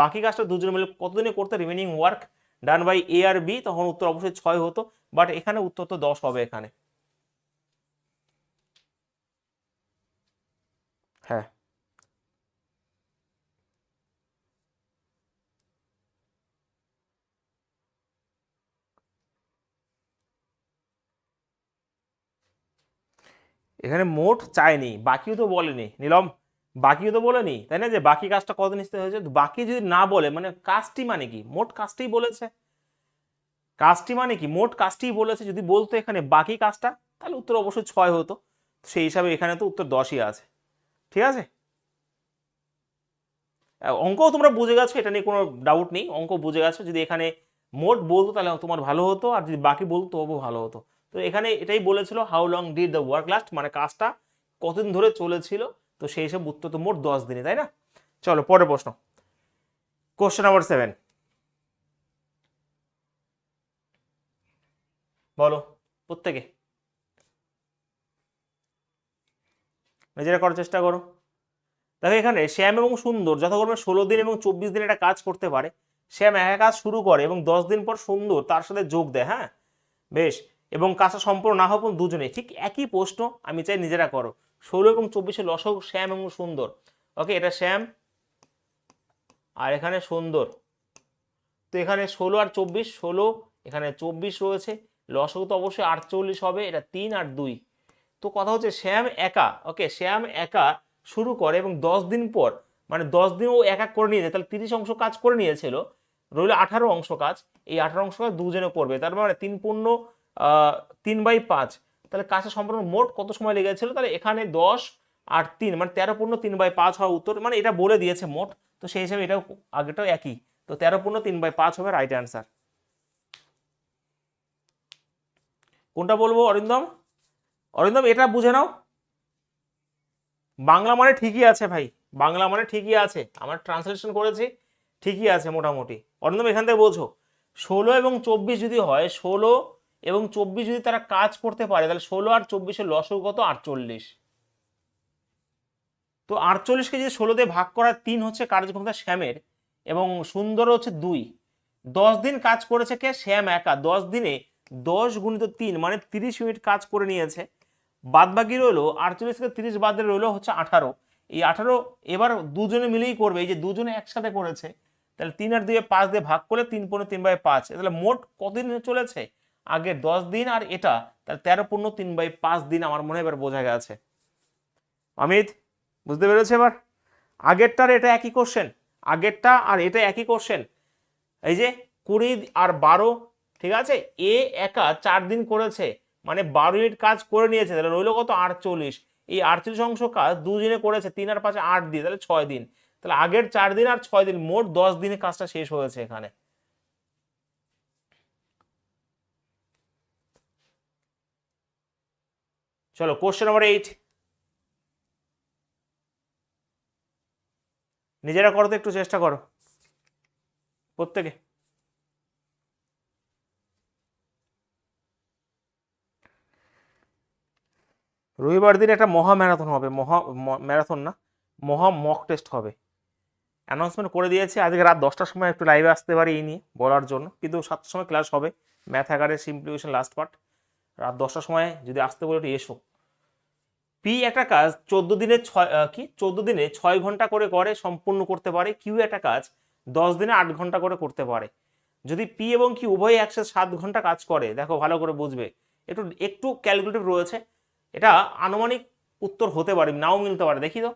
বাকি কাজটা দুজনে মিলে কতদিনে করতে, remaining work done by A আর বি, তখন উত্তর অবশ্যই 6 হতো, বাট এখানে উত্তর তো 10 হবে এখানে। হ্যাঁ, এখানে মোট চায়নি, বাকিও তো বলেনি নীলম, বাকিও তো বলেনি তাই না, যে বাকি কাজটা কতদিন স্থায়ী হয়েছে। বাকি যদি না বলে মানে কাজটি মানে কি, মোট কাজটাই বলেছে। কাজটি মানে কি, মোট কাজটিই বলেছে। যদি বলতো এখানে বাকি কাজটা, তাহলে উত্তর অবশ্যই 6 হতো, সেই হিসাবে এখানে তো উত্তর 10ই আছে। ঠিক আছে, অঙ্কও তোমরা বুঝে গেছো, এটা নিয়ে কোনো ডাউট নেই, অঙ্ক বুঝে গেছো। যদি এখানে মোট বলতো তাহলে তোমার ভালো হতো, আর যদি বাকি বলতো তবুও ভালো হতো। তো এখানে এটাই বলেছিল, how long did the work last, মানে কাজটা কতদিন ধরে চলেছিল, তো সেই হিসাবে উত্তর তো মোট 10 দিনে, তাই না। চলো পরের প্রশ্ন, কোশ্চেন নাম্বার 7, বলো প্রত্যেকে, নিজেরা করার চেষ্টা করো। দেখো এখানে শ্যাম এবং সুন্দর যথাক্রমে 16 দিন এবং 24 দিন একটা কাজ করতে পারে। শ্যাম একা কাজ শুরু করে এবং 10 দিন পর সুন্দর তার সাথে যোগ দেয়। হ্যাঁ বেশ, এবং কাজটা সম্পূর্ণ না হওয়া পর্যন্ত দুজনে, ঠিক একই প্রশ্ন, আমি চাই নিজেরা করো। 16 এবং 24 লসক শ্যাম এবং সুন্দর। ওকে, এটা শ্যাম আর এখানে সুন্দর, তো এখানে 16 আর 24, 16 এখানে 24 রয়েছে, লসক তো অবশ্যই 48 হবে, এটা 3 আর 2। তো কথা হচ্ছে শ্যাম একা, ওকে শ্যাম একা শুরু করে এবং 10 দিন পর, মানে 10 দিন ও এক এক করে নিয়েছে, তাহলে 30 অংশ কাজ করে নিয়েছিল, রইল 18 অংশ কাজ। এই 18 অংশ কাজ দুজনে করবে, তার মানে 3 পূর্ণ 3/5, তাহলে কাজটা সম্পূর্ণ মোট কত সময় লেগেছিল, তাহলে এখানে 10 আর 3 মানে 13 পূর্ণ 3/5 হওয়া উত্তর, মানে এটা বলে দিয়েছে মোট, তো সেই হিসাবে এটাও আগেটাও একই, তো 13 পূর্ণ 3/5 হবে রাইট অ্যান্সার। কোনটা বলবো অরিন্দম, অরিন্দম এটা বুঝে নাও, বাংলা মানে ঠিকই আছে ভাই, বাংলা মানে ঠিকই আছে, আমার ট্রান্সলেশন করেছি, ঠিকই আছে মোটামুটি। অরিন্দম এখান থেকে বোঝো, 16 এবং 24 যদি হয়, 16 এবং 24 যদি তারা কাজ করতে পারে, তাহলে 16 আর 24-এর লসগু কত, 48। তো 48কে যদি 16 দিয়ে ভাগ করা 3 হচ্ছে কার্যক্ষমতা শ্যামের, এবং সুন্দর হচ্ছে 2। 10 দিন কাজ করেছে কে, শ্যাম একা 10 দিনে 10 গুণিত 3 মানে 30 মিনিট কাজ করে নিয়েছে। বাদ বাকি রইলো 48 থেকে 30 বাদ রইলো হচ্ছে 18। এই 18 এবার দুজনে মিলেই করবে, এই যে দুজনে একসাথে করেছে, তাহলে 3 আর 2 5 দিয়ে ভাগ করলে 3 পূর্ণ 3/5, তাহলে মোট কতদিন চলেছে, আগে 10 দিন আর এটা, তাহলে 13 পূর্ণ 3/5 দিন, আমার মনে হয় এবার বোঝা গেছে। অমিত বুঝতে পেরেছে এবার, আগেরটার এটা একই কোশ্চেন, আগেরটা আর এটা একই কোশ্চেন। এই যে 20 আর 12, ঠিক আছে, এ একা 4 দিন করেছে, মানে 12 মিনিট কাজ করে নিয়েছে, তাহলে রইলো কত, 48। এই 48 অংশ কাজ দুদিনে করেছে, 3 আর 5 8 দিয়ে, তাহলে 6 দিন, তাহলে আগের 4 দিন আর 6 দিন, মোট 10 দিনে কাজটা শেষ হয়েছে এখানে। চলো কোশ্চেন নাম্বার 8, নিজেরা করতে একটু চেষ্টা করো প্রত্যেকে। রবিবার দিন একটা মহা ম্যারাথন হবে, মহা ম্যারাথন না, মহা মক টেস্ট হবে, অ্যানাউন্সমেন্ট করে দিয়েছে। আজকে রাত 10টার সময় একটু লাইভে আসতে পারি এই নিয়ে বলার জন্য, কিন্তু 7টার সময় ক্লাস হবে, ম্যাথ আকারে সিম্পলিফিকেশন লাস্ট পার্ট, রাত 10টার সময় যদি আসতে বলে একটু এসো। পি একটা কাজ 14 দিনে 6 ঘন্টা করে করে সম্পূর্ণ করতে পারে, কিউ একটা কাজ 10 দিনে 8 ঘন্টা করে করতে পারে। যদি পি এবং কিউ উভয়ই একসাথে 7 ঘন্টা কাজ করে, দেখো ভালো করে বুঝবে, একটু একটু ক্যালকুলেটিভ রয়েছে, এটা আনুমানিক উত্তর হতে পারে, নাও মিলতে পারে, দেখি তো।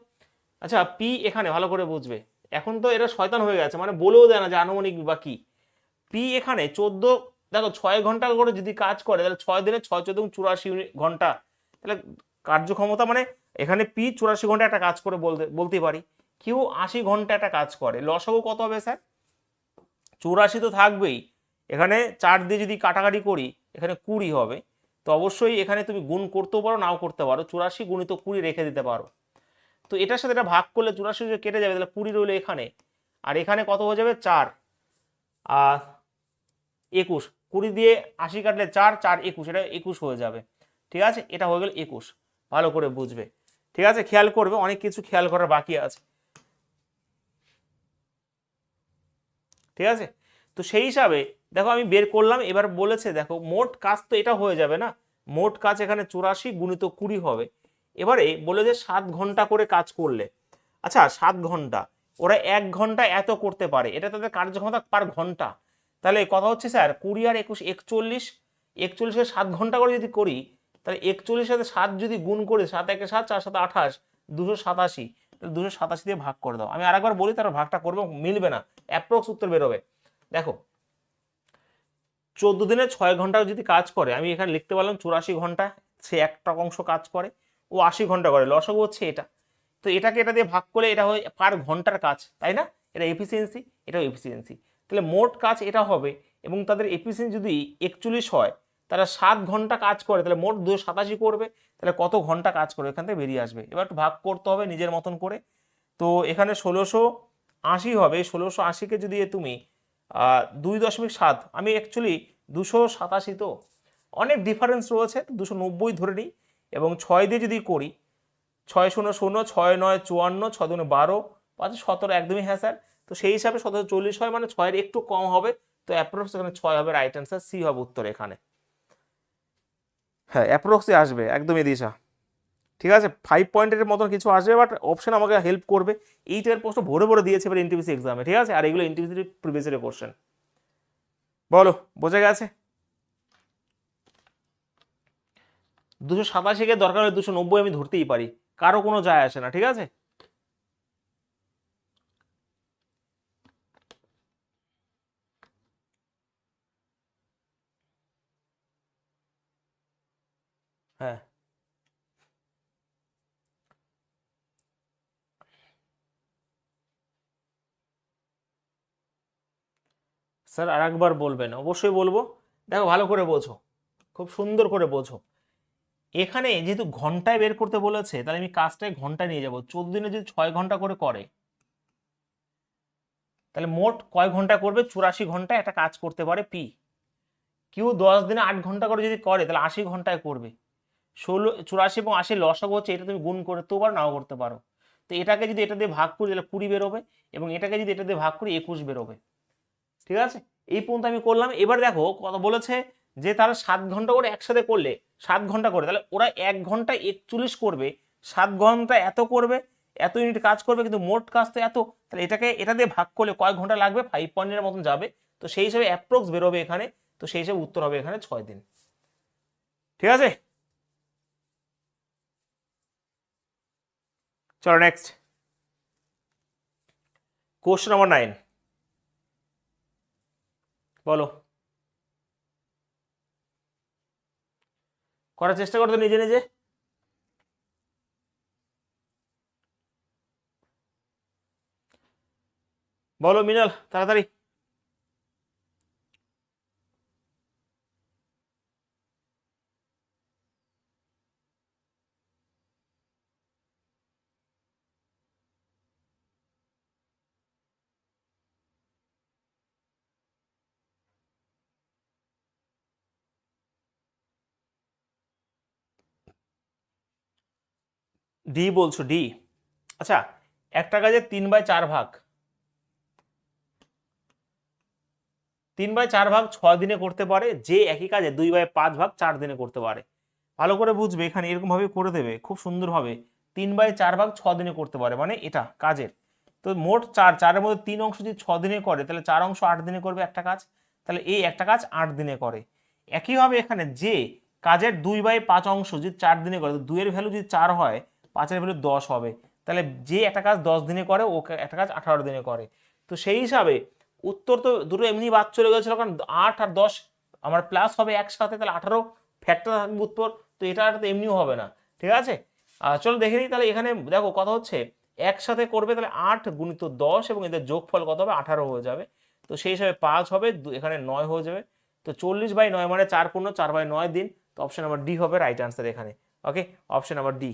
আচ্ছা পি এখানে ভালো করে বুঝবে, এখন তো এটা শয়তান হয়ে গেছে, মানে বলেও দেয় না যে আনুমানিক বা কি। পি এখানে 14, দেখো 6 ঘন্টা করে যদি কাজ করে, তাহলে 6 দিনে 6 × 14 = 84 ঘন্টা, তাহলে কার্যক্ষমতা মানে এখানে পি 84 ঘন্টা একটা কাজ করে বলতে পারি, কিউ 80 ঘন্টা একটা কাজ করে, লসাগু কত হবে স্যার, 84 তো থাকবেই, এখানে 4 দিয়ে যদি কাটাকাটি করি এখানে 20 হবে, তো অবশ্যই এখানে তুমি গুণ করতেও পারো নাও করতে পারো, 84 গুণিত 20 রেখে দিতে পারো। তো এটার সাথে এটা ভাগ করলে 84 যে কেটে যাবে, তাহলে 20 রইলো এখানে, আর এখানে কত হয়ে যাবে 4 আর 21, 20 দিয়ে 80 কাটলে 4 4 21, এটা 21 হয়ে যাবে। ঠিক আছে, এটা হয়ে গেল 21, ভালো করে বুঝবে। ঠিক আছে, খেয়াল করবে, অনেক কিছু খেয়াল করার বাকি আছে। ঠিক আছে, তো সেই হিসাবে দেখো আমি বের করলাম, এবার বলেছে দেখো মোট কাজ তো এটা হয়ে যাবে না, মোট কাজ এখানে 84 গুণিত 20 হবে। এবারে বলে যে 7 ঘন্টা করে কাজ করলে, আচ্ছা 7 ঘন্টা, ওরা 1 ঘন্টা এত করতে পারে, এটা তাদের কার্যক্ষমতা পার ঘন্টা। তাহলে কথা হচ্ছে স্যার 20 আর 21 41, 41-এ 7 ঘন্টা করে যদি করি, তাহলে 41-এর সাথে 7 যদি গুণ করি, 7 1 7, 4 7 28, 287, 287 দিয়ে ভাগ করে দাও। আমি আরেকবার বলি, তার ভাগটা করবে, মিলবে না, অ্যাপ্রক্স উত্তর বেরোবে। দেখো 14 দিনে 6 ঘন্টা যদি কাজ করে, আমি এখানে লিখতে পারলাম 84 ঘন্টা, সে একটা অংশ কাজ করে, ও 80 ঘন্টা করে, লসাগু হচ্ছে এটা। তো এটাকে এটা দিয়ে ভাগ করলে এটা হয় পার ঘন্টার কাজ, তাই না? এটা এফিসিয়েন্সি, এটাও এফিসিয়েন্সি, তাহলে মোট কাজ এটা হবে। এবং তাদের এফিসিয়েন্সি যদি 41 হয়, তারা 7 ঘন্টা কাজ করে, তাহলে মোট 287 করবে, তাহলে কত ঘন্টা কাজ করবে এখান থেকে বেরিয়ে আসবে। এবার একটু ভাগ করতে হবে নিজের মতন করে। তো এখানে 1680 হবে, 1680-কে যদি তুমি 2.7, আমি অ্যাকচুয়ালি 287, তো অনেক ডিফারেন্স রয়েছে, 290 ধরে নিই, এবং 6 দিয়ে যদি করি 6 0 0 6 9 54, 6 2 12, 5 17, একদমই হ্যাঁ স্যার। তো সেই হিসাবে 1740 হয়, মানে 6-এর একটু কম হবে, তো অ্যাপ্রক্স এখানে 6 হবে, রাইট অ্যান্সার সি হবে উত্তর এখানে। হ্যাঁ অ্যাপ্রক্সে আসবে একদমই দিশা। ঠিক আছে, 5 পয়েন্টের মতন কিছু আসবে, বাট অপশন আমাকে হেল্প করবে। এই টাইপের প্রশ্ন ভরে ভরে দিয়েছে এবার এনটিপিসি এক্সামে। ঠিক আছে, আর এগুলো এনটিপিসি প্রিভিয়াস ইয়ারের কোশ্চেন। বলো বোঝা গেছে? 287-কে দরকার হলে 290 আমি ধরতেই পারি, কারো কোনো যায় আসে না। ঠিক আছে, হ্যাঁ স্যার আর একবার বলবেন? অবশ্যই বলবো। দেখো ভালো করে বোঝো, খুব সুন্দর করে বোঝো। এখানে যেহেতু ঘন্টায় বের করতে বলেছে, তাহলে আমি কাজটায় ঘন্টায় নিয়ে যাব। 14 দিনে যদি 6 ঘন্টা করে করে, তাহলে মোট কয় ঘন্টা করবে? 84 ঘন্টা একটা কাজ করতে পারে পি। কিউ 10 দিনে 8 ঘন্টা করে যদি করে, তাহলে 80 ঘন্টায় করবে। 84 এবং 80 লসাগু হচ্ছে, এটা তুমি গুণ করতেও পারো নাও করতে পারো। তো এটাকে যদি এটা দিয়ে ভাগ করি তাহলে 20 বেরোবে, এবং এটাকে যদি এটা দিয়ে ভাগ করি 21 বেরোবে। ঠিক আছে, এই পর্যন্ত আমি করলাম। এবার দেখো কথা বলেছে যে তারা 7 ঘন্টা করে একসাথে করলে, 7 ঘন্টা করে, তাহলে ওরা 1 ঘন্টা 41 করবে, 7 ঘন্টা এত করবে, এত ইউনিট কাজ করবে, কিন্তু মোট কাজ তো এত, তাহলে এটাকে এটা দিয়ে ভাগ করলে কয় ঘন্টা লাগবে? 5 পয়েন্টের মতন যাবে। তো সেই হিসাবে অ্যাপ্রক্স বেরোবে এখানে, তো সেই হিসাবে উত্তর হবে এখানে 6 দিন। ঠিক আছে, চলো নেক্সট কোশ্চেন নাম্বার 9, বলো। করার চেষ্টা করতো নিজে নিজে। বলো মিনাল, তাড়াতাড়ি। ডি বলছো? ডি, আচ্ছা একটা কাজে 3/4 ভাগ, 3/4 ভাগ 6 দিনে করতে পারে, যে একই কাজে 2/5 ভাগ 4 দিনে করতে পারে। ভালো করে বুঝবে, এখানে এরকম ভাবে করে দেবে খুব সুন্দরভাবে। 3/4 ভাগ 6 দিনে করতে পারে, মানে এটা কাজের তো মোট 4, 4-এর মধ্যে 3 অংশ যদি 6 দিনে করে, তাহলে 4 অংশ 8 দিনে করবে একটা কাজ, তাহলে এই একটা কাজ 8 দিনে করে। একইভাবে এখানে যে কাজের 2/5 অংশ যদি 4 দিনে করে, 2-এর ভ্যালু যদি 4 হয়, 5-এর ভ্যালু 10 হবে, তাহলে যে একটা কাজ 10 দিনে করে, ও একটা কাজ 18 দিনে করে। তো সেই হিসাবে উত্তর তো দুটো এমনি বাদ চলে গেছিলো, কারণ 8 আর 10 আমার প্লাস হবে একসাথে, তাহলে 18 ফ্যাক্টর থাকবে উত্তর, তো এটা তো এমনিও হবে না। ঠিক আছে, চলো দেখে নিই। তাহলে এখানে দেখো কথা হচ্ছে একসাথে করবে, তাহলে 8 গুণিত 10 এবং এদের যোগফল কত হবে? 18 হয়ে যাবে। তো সেই হিসাবে 5 হবে, এখানে 9 হয়ে যাবে। তো 40/9 মানে 4×4/9 দিন। তো অপশন নাম্বার ডি হবে রাইট আনসার এখানে। ওকে, অপশন নাম্বার ডি।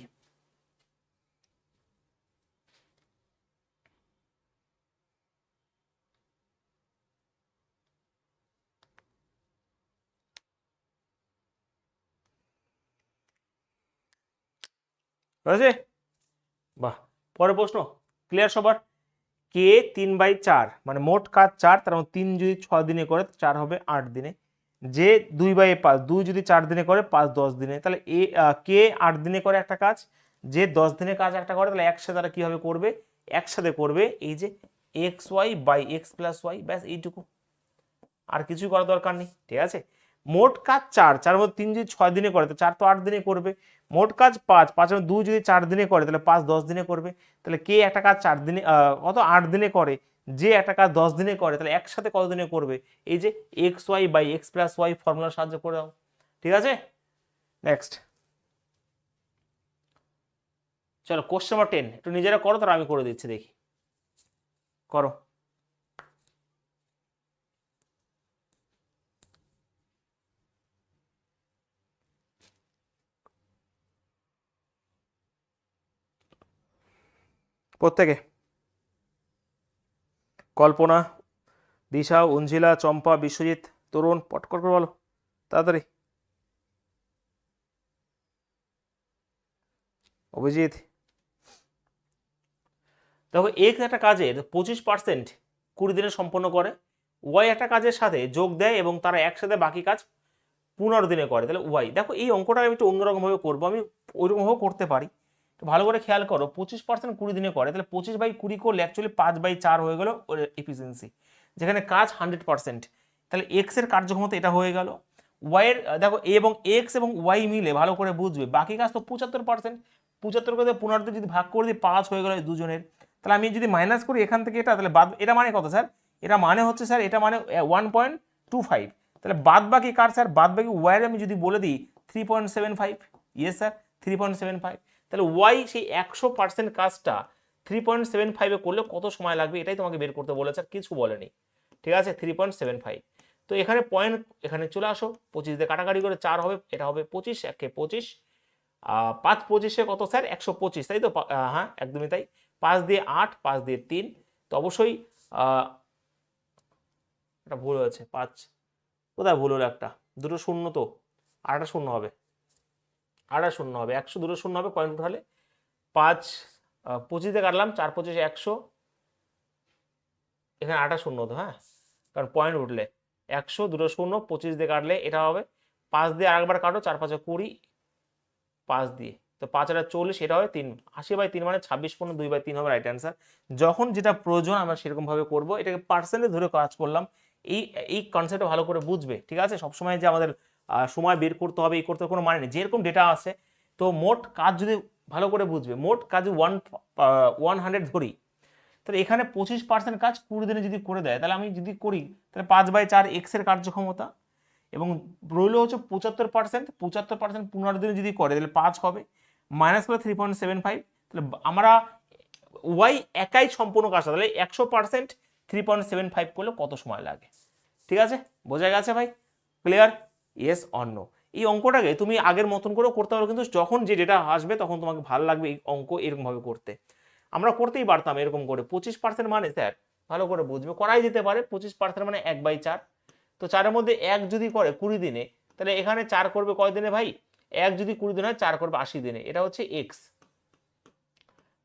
আছে, বাহ। পরের প্রশ্ন ক্লিয়ার সবার? কে 3/4 মানে মোট কাজ 4, তার মানে 3 যদি 6 দিনে করে 4 হবে 8 দিনে। যে 2/5 2 যদি 4 দিনে করে 5 10 দিনে। তাহলে কে 8 দিনে করে একটা কাজ, যে 10 দিনে কাজ একটা করে, তাহলে একসাথে তারা কিভাবে করবে? একসাথে করবে এই যে xy/x+y, ব্যাস এইটুকু, আর কিছুই করার দরকার নেই। ঠিক আছে, মোট কাজ 4, 4 মধ্যে 3 যদি 6 দিনে করে তো 4 তো 8 দিনে করবে। মোট কাজ 5, 5 এর 2 যদি 4 দিনে করে তাহলে 5 10 দিনে করবে। তাহলে কে একটা কাজ 4 দিনে কত 8 দিনে করে, যে একটা কাজ 10 দিনে করে, তাহলে একসাথে কত দিনে করবে? এই যে xy/x+y ফর্মুলার সাহায্যে করে দাও। ঠিক আছে, নেক্সট চলো কোশ্চেন নাম্বার 10 একটু নিজেরা করো, তার আমি করে দিচ্ছি, দেখি করো। প্রত্যেকে, কল্পনা, দিশা, অঞ্জিলা, চম্পা, বিশ্বজিৎ, তরুণ, পটকর করে বলো তাড়াতাড়ি। অভিজিৎ, দেখো এক্স একটা কাজের 25% 20 দিনে সম্পন্ন করে, ওয়াই একটা কাজের সাথে যোগ দেয় এবং তারা একসাথে বাকি কাজ 15 দিনে করে। তাহলে ওয়াই, দেখো এই অঙ্কটা আমি একটু অন্যরকমভাবে করবো, আমি ওইরকমভাবেও করতে পারি। তো ভালো করে খেয়াল করো, 25% 20 দিনে করে, তাহলে 25/20 করলে অ্যাকচুয়ালি 5/4 হয়ে গেল ওর এফিসিয়েন্সি, যেখানে কাজ 100%। তাহলে এক্স এর কার্যক্ষমতা এটা হয়ে গেল। ওয়াই এর দেখো এবং এক্স এবং ওয়াই মিলে ভালো করে বুঝবে, বাকি কাজ তো 75%, 75 করে 15 দিয়ে যদি ভাগ করে দিই 5 হয়ে গেল দুজনের। তাহলে আমি যদি মাইনাস করি এখান থেকে এটা, তাহলে বাদ, এটা মানে কত স্যার? এটা মানে হচ্ছে স্যার, এটা মানে 1.25। তাহলে বাদ বাকি কার স্যার? বাদ বাকি ওয়াই আমি যদি বলে দিই 3.75। Yes sir, 3.75। তাহলে ওয়াই সেই 100% কাজটা 3.75 করলে কত সময় লাগবে এটাই তোমাকে বের করতে বলেছে, আর কিছু বলেনি। ঠিক আছে, 3.75। তো এখানে পয়েন্ট, এখানে চলে আসো, 25 দিয়ে কাটাকাটি করে 4 হবে, এটা হবে 25, 1 25, 5 25 কত স্যার? 125, তাই তো? হ্যাঁ একদমই তাই। 5 দিয়ে 8, 5 দিয়ে 3, তো অবশ্যই এটা ভুল হয়েছে। 5 কোথায় ভুল হলো? একটা দুটো শূন্য, তো আরেকটা শূন্য হবে, আরেকটা শূন্য হবে, 100 দুটো শূন্য হবে পয়েন্ট উঠালে। 5 25 দিয়ে কাটলাম, 4 25 100, এখানে আরেকটা শূন্য হতো, হ্যাঁ কারণ পয়েন্ট উঠলে 100 দুটো শূন্য, 25 দিয়ে কাটলে এটা হবে। 5 দিয়ে আরেকবার কাটো, 4 5 20, 5 দিয়ে, তো 5 আর 40, এটা হবে 3, 80/3 মানে 26/2/3 হবে রাইট অ্যান্সার। যখন যেটা প্রয়োজন আমরা সেরকম ভাবে করবো, এটাকে পার্সেন্টে ধরে কাজ করলাম। এই এই কনসেপ্টটা ভালো করে বুঝবে। ঠিক আছে, সবসময় যে আমাদের সময় বের করতে হবে এই করতে কোনো মানে নেই, যেরকম ডেটা আছে। তো মোট কাজ যদি ভালো করে বুঝবে, মোট কাজ 100 ধরি, তাহলে এখানে 25% কাজ 20 দিনে যদি করে দেয়, তাহলে আমি যদি করি তাহলে 5/4 এক্স এর কার্যক্ষমতা, এবং রইল হচ্ছে 75%, 75% 15 দিনে যদি করে তাহলে 5 হবে, মাইনাস করে 3.75। তাহলে আমরা ওয়াই একাই সম্পূর্ণ কাজটা, তাহলে 100% 3.75 করলে কত সময় লাগে? ঠিক আছে, বোঝা গেছে ভাই? ক্লিয়ার? Yes or no? এই অঙ্কটাকে তুমি আগের মতন করেও করতে পারো, কিন্তু যখন যে ডেটা আসবে তখন তোমাকে ভালো লাগবে এই অঙ্ক এরকমভাবে করতে। আমরা করতেই পারতাম এরকম করে। 25% মানে স্যার ভালো করে বুঝবে, করাই যেতে পারে। 25% মানে 1/4। তো 4-এর মধ্যে 1 যদি করে 20 দিনে, তাহলে এখানে 4 করবে কয় দিনে ভাই? 1 যদি 20 দিনে হয়, 4 করবে 80 দিনে, এটা হচ্ছে এক্স।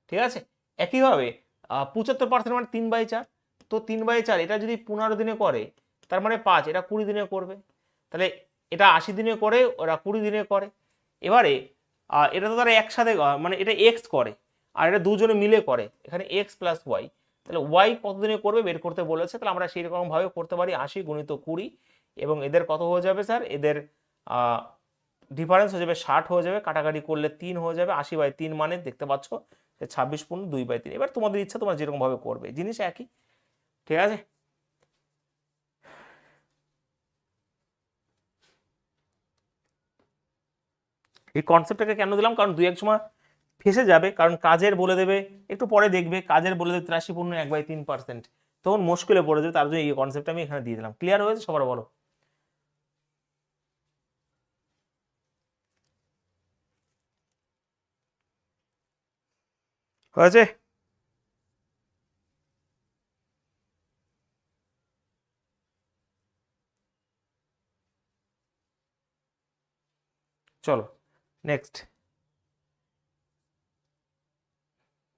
ঠিক আছে, একইভাবে 75% মানে 3/4। তো 3/4 এটা যদি 15 দিনে করে, তার মানে 5, এটা 20 দিনে করবে। তাহলে এটা 80 দিনে করে, ওরা 20 দিনে করে। এবারে এটা তো তারা একসাথে মানে এটা এক্স করে, আর এটা দুজনে মিলে করে, এখানে এক্স প্লাস ওয়াই। তাহলে ওয়াই কত দিনে করবে বের করতে বলেছে, তাহলে আমরা সেই রকম ভাবে করতে পারি 80 × 20, এবং এদের কত হয়ে যাবে স্যার? এদের ডিফারেন্স হয়ে যাবে 60 হয়ে যাবে, কাটাকাটি করলে 3 হয়ে যাবে। 80/3 মানে দেখতে পাচ্ছ 26/2/3। এবার তোমাদের ইচ্ছা, তোমরা যেরকম ভাবে করবে, জিনিস একই। ঠিক আছে, এই কনসেপ্টটাকে কেন দিলাম, কারণ 2-1 সময় ফেসে যাবে, কারণ কাজের বলে দেবে, একটু পরে দেখবে কাজের বলে দেবে 83/1/3%। তখন মুশকিলে পড়ে যাবে, তার জন্য এই কনসেপ্টটা আমি এখানে দিয়ে দিলাম। ক্লিয়ার হয়েছে সবার? বলো। হয়েছে? চলো নেক্সট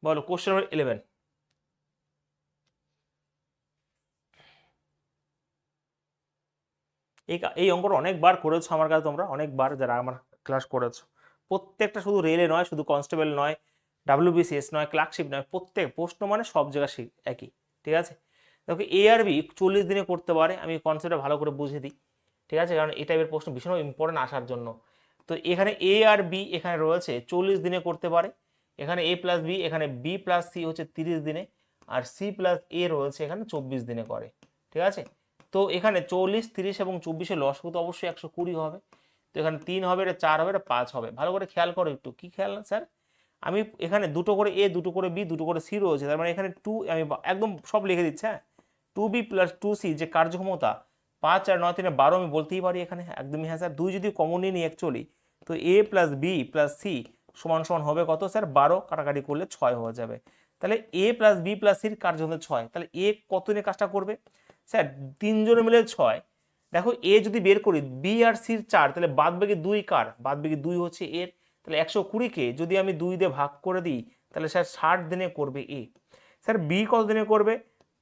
বলো, কোশ্চেন নাম্বার 11। এই অঙ্কটা অনেকবার করেছো আমার কাছে, তোমরা অনেকবার যারা আমার ক্লাস করেছো। প্রত্যেকটা শুধু রেলে নয়, শুধু কনস্টেবল নয়, ডাব্লিউবিসিএস নয়, ক্লার্কশিপ নয়, প্রত্যেক প্রশ্ন মানে সব জায়গায় একই। ঠিক আছে, দেখো এ আর বি 40 দিনে করতে পারে, আমি কনসেপ্টটা ভালো করে বুঝে দিই। ঠিক আছে, কারণ এই টাইপের প্রশ্ন ভীষণ ইম্পর্টেন্ট আসার জন্য। তো এখানে এ আর বি এখানে রয়েছে 40 দিনে করতে পারে, এখানে এ প্লাস বি, এখানে বি প্লাস সি হচ্ছে 30 দিনে, আর সি প্লাস এ রয়েছে এখানে 24 দিনে করে। ঠিক আছে, তো এখানে 40, 30 এবং 24-এর লসাগু তো অবশ্যই 120 হবে। তো এখানে 3 হবে, এটা 4 হবে, এটা 5 হবে। ভালো করে খেয়াল করো একটু, কি খেয়াল স্যার? আমি এখানে দুটো করে এ, দুটো করে বি, দুটো করে সি রয়েছে, তার মানে এখানে 2, আমি একদম সব লিখে দিচ্ছি। হ্যাঁ, 2b প্লাস 2c যে কার্যক্ষমতা 5 আর 9 3 12, আমি বলতেই পারি এখানে একদমই। হ্যাঁ স্যার, 2 যদি কমনই নিই অ্যাকচুয়ালি, তো এ প্লাস বি প্লাস সি সমান সমান হবে কত স্যার? 12, কাটাকাটি করলে 6 হয়ে যাবে। তাহলে এ প্লাস বি প্লাস সির কার্যক্ষমতা 6, তাহলে এ কত নিয়ে কাজটা করবে স্যার? 3 জনে মিলে 6। দেখো এ যদি বের করি, বি আর সির 4, তাহলে বাদ বাকি 2 কার? বাদ বাকি 2 হচ্ছে এর। তাহলে 120-কে যদি আমি 2 দিয়ে ভাগ করে দিই, তাহলে স্যার 60 দিনে করবে এ। স্যার বি কত দিনে করবে?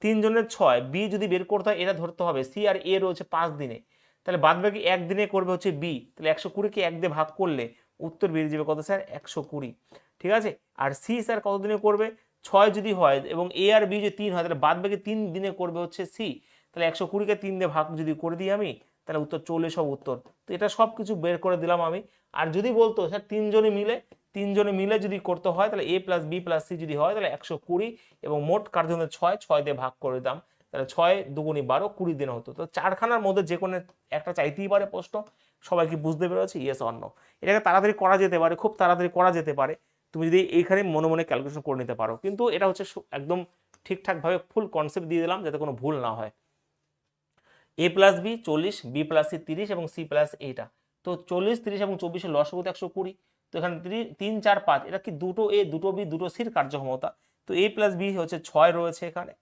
3 জনের 6, বি যদি বের করতে হয় এটা ধরতে হবে, সি আর এ রয়েছে 5 দিনে, তাহলে বাদ বাকি 1 দিনে করবে হচ্ছে বি। তাহলে 120-কে 1 দিয়ে ভাগ করলে উত্তর বেরিয়ে যাবে কত স্যার? 120। ঠিক আছে, আর সি স্যার কত দিনে করবে? 6 যদি হয় এবং এ আর বি যদি 3 হয়, তাহলে বাদ বাকি 3 দিনে করবে হচ্ছে সি। তাহলে 120-কে 3 দিয়ে ভাগ যদি করে দিই আমি, তাহলে উত্তর 40 হবে উত্তর। তো এটা সব কিছু বের করে দিলাম আমি। আর যদি বলতো স্যার 3 জনে মিলে যদি করতে হয়, তাহলে এ প্লাস বি প্লাস সি যদি হয়, তাহলে 120 এবং মোট কার্যক্ষমতা 6 দিয়ে ভাগ করে দিতাম, তাহলে 6 দুগুণী 12, 20 দিনে হতো। তো চারখানার মধ্যে যে কোনো একটা চাইতেই পারে প্রশ্ন। সবাই কি বুঝতে পেরেছি? Yes or no? এটাকে তাড়াতাড়ি করা যেতে পারে, খুব তাড়াতাড়ি করা যেতে পারে, তুমি যদি এইখানে মনে মনে ক্যালকুলেশন করে নিতে পারো। কিন্তু এটা হচ্ছে একদম ঠিকঠাকভাবে ফুল কনসেপ্ট দিয়ে দিলাম যাতে কোনো ভুল না হয়। A plus B 40, B plus C 30 এবং সি প্লাস এইটা। তো 40, 30 এবং 24-এর লসাগু 120। তো এখানে 3 4 5, এটা কি দুটো এ দুটো বি দুটো সির কার্যক্ষমতা। তো এ প্লাস বি হচ্ছে 6 রয়েছে এখানে।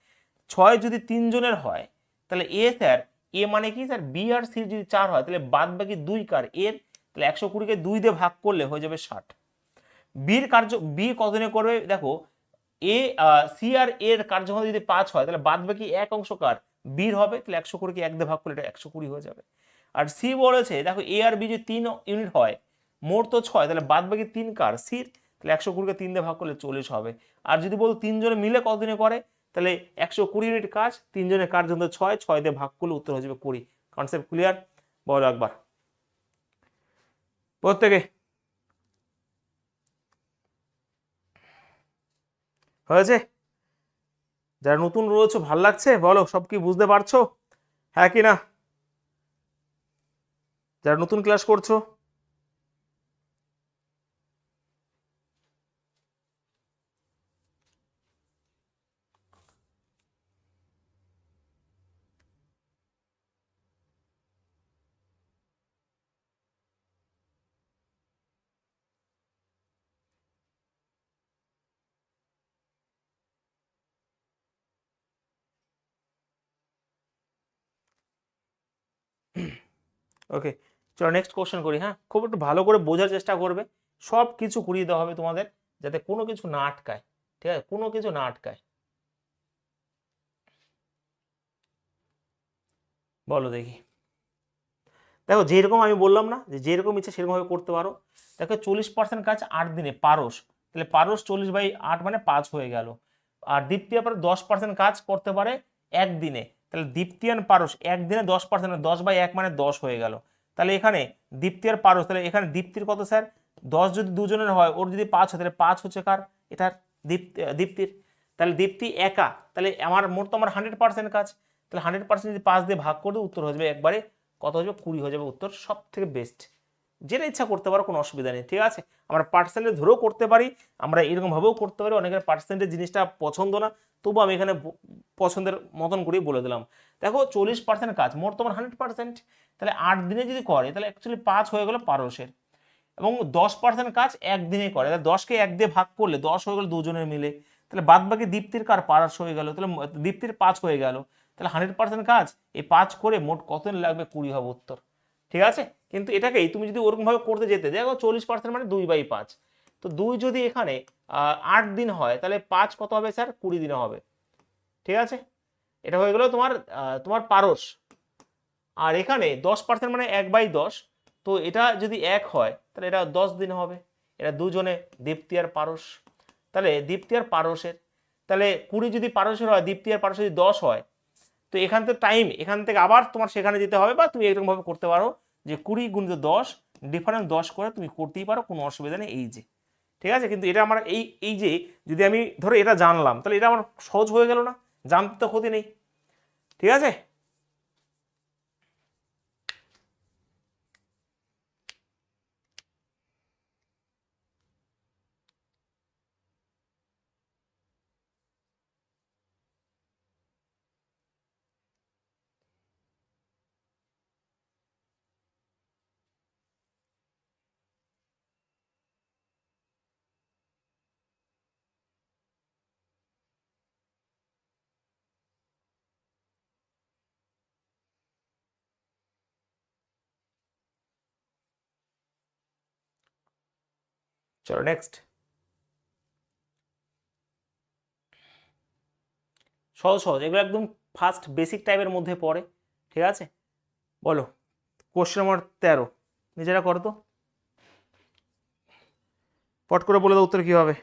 6 যদি 3 জনের হয়, তাহলে এ স্যার, এ মানে কি স্যার? বি আর সি যদি 4 হয়, তাহলে বাদ বাকি 2 কার? এর। তাহলে 120-কে 2 দিয়ে ভাগ করলে হয়ে যাবে 60। বির কার্য, বি কত দিনে করবে? দেখো এ সি আর এর কার্যক্ষমতা যদি 5 হয়, তাহলে বাদ বাকি এক অংশ কার? বির হবে। তাহলে 120-কে 1 দিয়ে ভাগ করলে এটা 120 হয়ে যাবে। আর সি বলেছে দেখো এ আর বি যদি 3 ইউনিট হয়, মোট তো 6, তাহলে বাদ বাকি 3 কার? সির। তাহলে 120-কে 3 দিয়ে ভাগ করলে 40 হবে। আর যদি বল 3 জনে মিলে কত দিনে করে, তাহলে 120 ইউনিট কাজ, 3 জনের কার্যক্ষমতা 6 দিয়ে ভাগ করলে উত্তর হয়ে যাবে 20। Concept clear? বলো একবার প্রত্যেকে। হয়েছে? যারা নতুন রয়েছে ভাল লাগছে? বলো সব কি বুঝতে পারছো? হ্যাঁ কি না? যারা নতুন ক্লাস করছো, ওকে চলো নেক্সট কোশ্চেন করি। হ্যাঁ, খুব একটু ভালো করে বোঝার চেষ্টা করবে, সব কিছু করিয়ে দেওয়া হবে তোমাদের, যাতে কোনো কিছু না আটকায়। ঠিক আছে, কোনো কিছু না আটকায়। বলো দেখি। দেখো যেরকম আমি বললাম না, যে যেরকম ইচ্ছে সেরকমভাবে করতে পারো। দেখো 40% কাজ 8 দিনে পারস, তাহলে পারস 40/8 মানে 5 হয়ে গেল। আর দীপ্তি আবার 10% কাজ করতে পারে একদিনে, তাহলে দীপ্তি আর পারস একদিনে 10%, 10/1 মানে 10 হয়ে গেল। তাহলে এখানে দীপ্তি আর পারস, তাহলে এখানে দীপ্তির কত স্যার? 10 যদি দুজনের হয়, ওর যদি 5 হয়, তাহলে 5 হচ্ছে কার? এটার দীপ্তির। তাহলে দীপ্তি একা, তাহলে আমার মোট তো আমার 100% কাজ, তাহলে 100% যদি 5 দিয়ে ভাগ করে উত্তর হয়ে যাবে একবারে কত হয়ে যাবে? 20 হয়ে যাবে উত্তর, সব থেকে বেস্ট। যেটা ইচ্ছা করতে পারো, কোনো অসুবিধা নেই, ঠিক আছে। আমরা পার্সেন্টেজ ধরেও করতে পারি, আমরা এরকমভাবেও করতে পারি। অনেকের পার্সেন্টেজ জিনিসটা পছন্দ না, তবু আমি এখানে পছন্দের মতন করেই বলে দিলাম। দেখো 40% কাজ, মোট তোমার 100%, তাহলে 8 দিনে যদি করে তাহলে অ্যাকচুয়ালি 5 হয়ে গেল পারসের, এবং 10% কাজ একদিনে করে, তাহলে 10কে 1 দিয়ে ভাগ করলে 10 হয়ে গেল দুজনের মিলে, তাহলে বাদ বাকি দীপ্তির কার পারস হয়ে গেল, তাহলে দীপ্তির 5 হয়ে গেল, তাহলে 100% কাজ এই 5 করে মোট কত দিন লাগবে, 20 হবে উত্তর, ঠিক আছে। কিন্তু এটাকেই তুমি যদি ওরকমভাবে করতে যেতে, দেখো 40% মানে 2/5, তো 2 যদি এখানে 8 দিন হয় তাহলে 5 কত হবে স্যার, 20 দিনে হবে, ঠিক আছে। এটা হয়ে গেল তোমার তোমার পারস। আর এখানে 10% মানে 1/10, তো এটা যদি 1 হয় তাহলে এটা 10 দিন হবে, এটা দুজনে দীপ্তি আর পারস, তাহলে দীপ্তি আর পারসের, তাহলে 20 যদি পারসের হয়, দীপ্তি আর পারসের যদি 10 হয়, তো এখান থেকে টাইম, এখান থেকে আবার তোমার সেখানে যেতে হবে, বা তুমি এরকমভাবে করতে পারো যে 20 × 10 ডিফারেন্স 10 করে তুমি করতেই পারো, কোনো অসুবিধা নেই, এই যে, ঠিক আছে। কিন্তু এটা আমার এই যে যদি আমি ধরো এটা জানলাম, তাহলে এটা আমার সহজ হয়ে গেল না, জানতে তো ক্ষতি নেই, ঠিক আছে। চলো নেক্সট, সহজ সহজ এগুলো একদম ফার্স্ট বেসিক টাইপের মধ্যে পড়ে, ঠিক আছে। বলো কোশ্চেন নম্বর 13, নিজেরা করো তো, পট করে বলে দাও উত্তর কি হবে।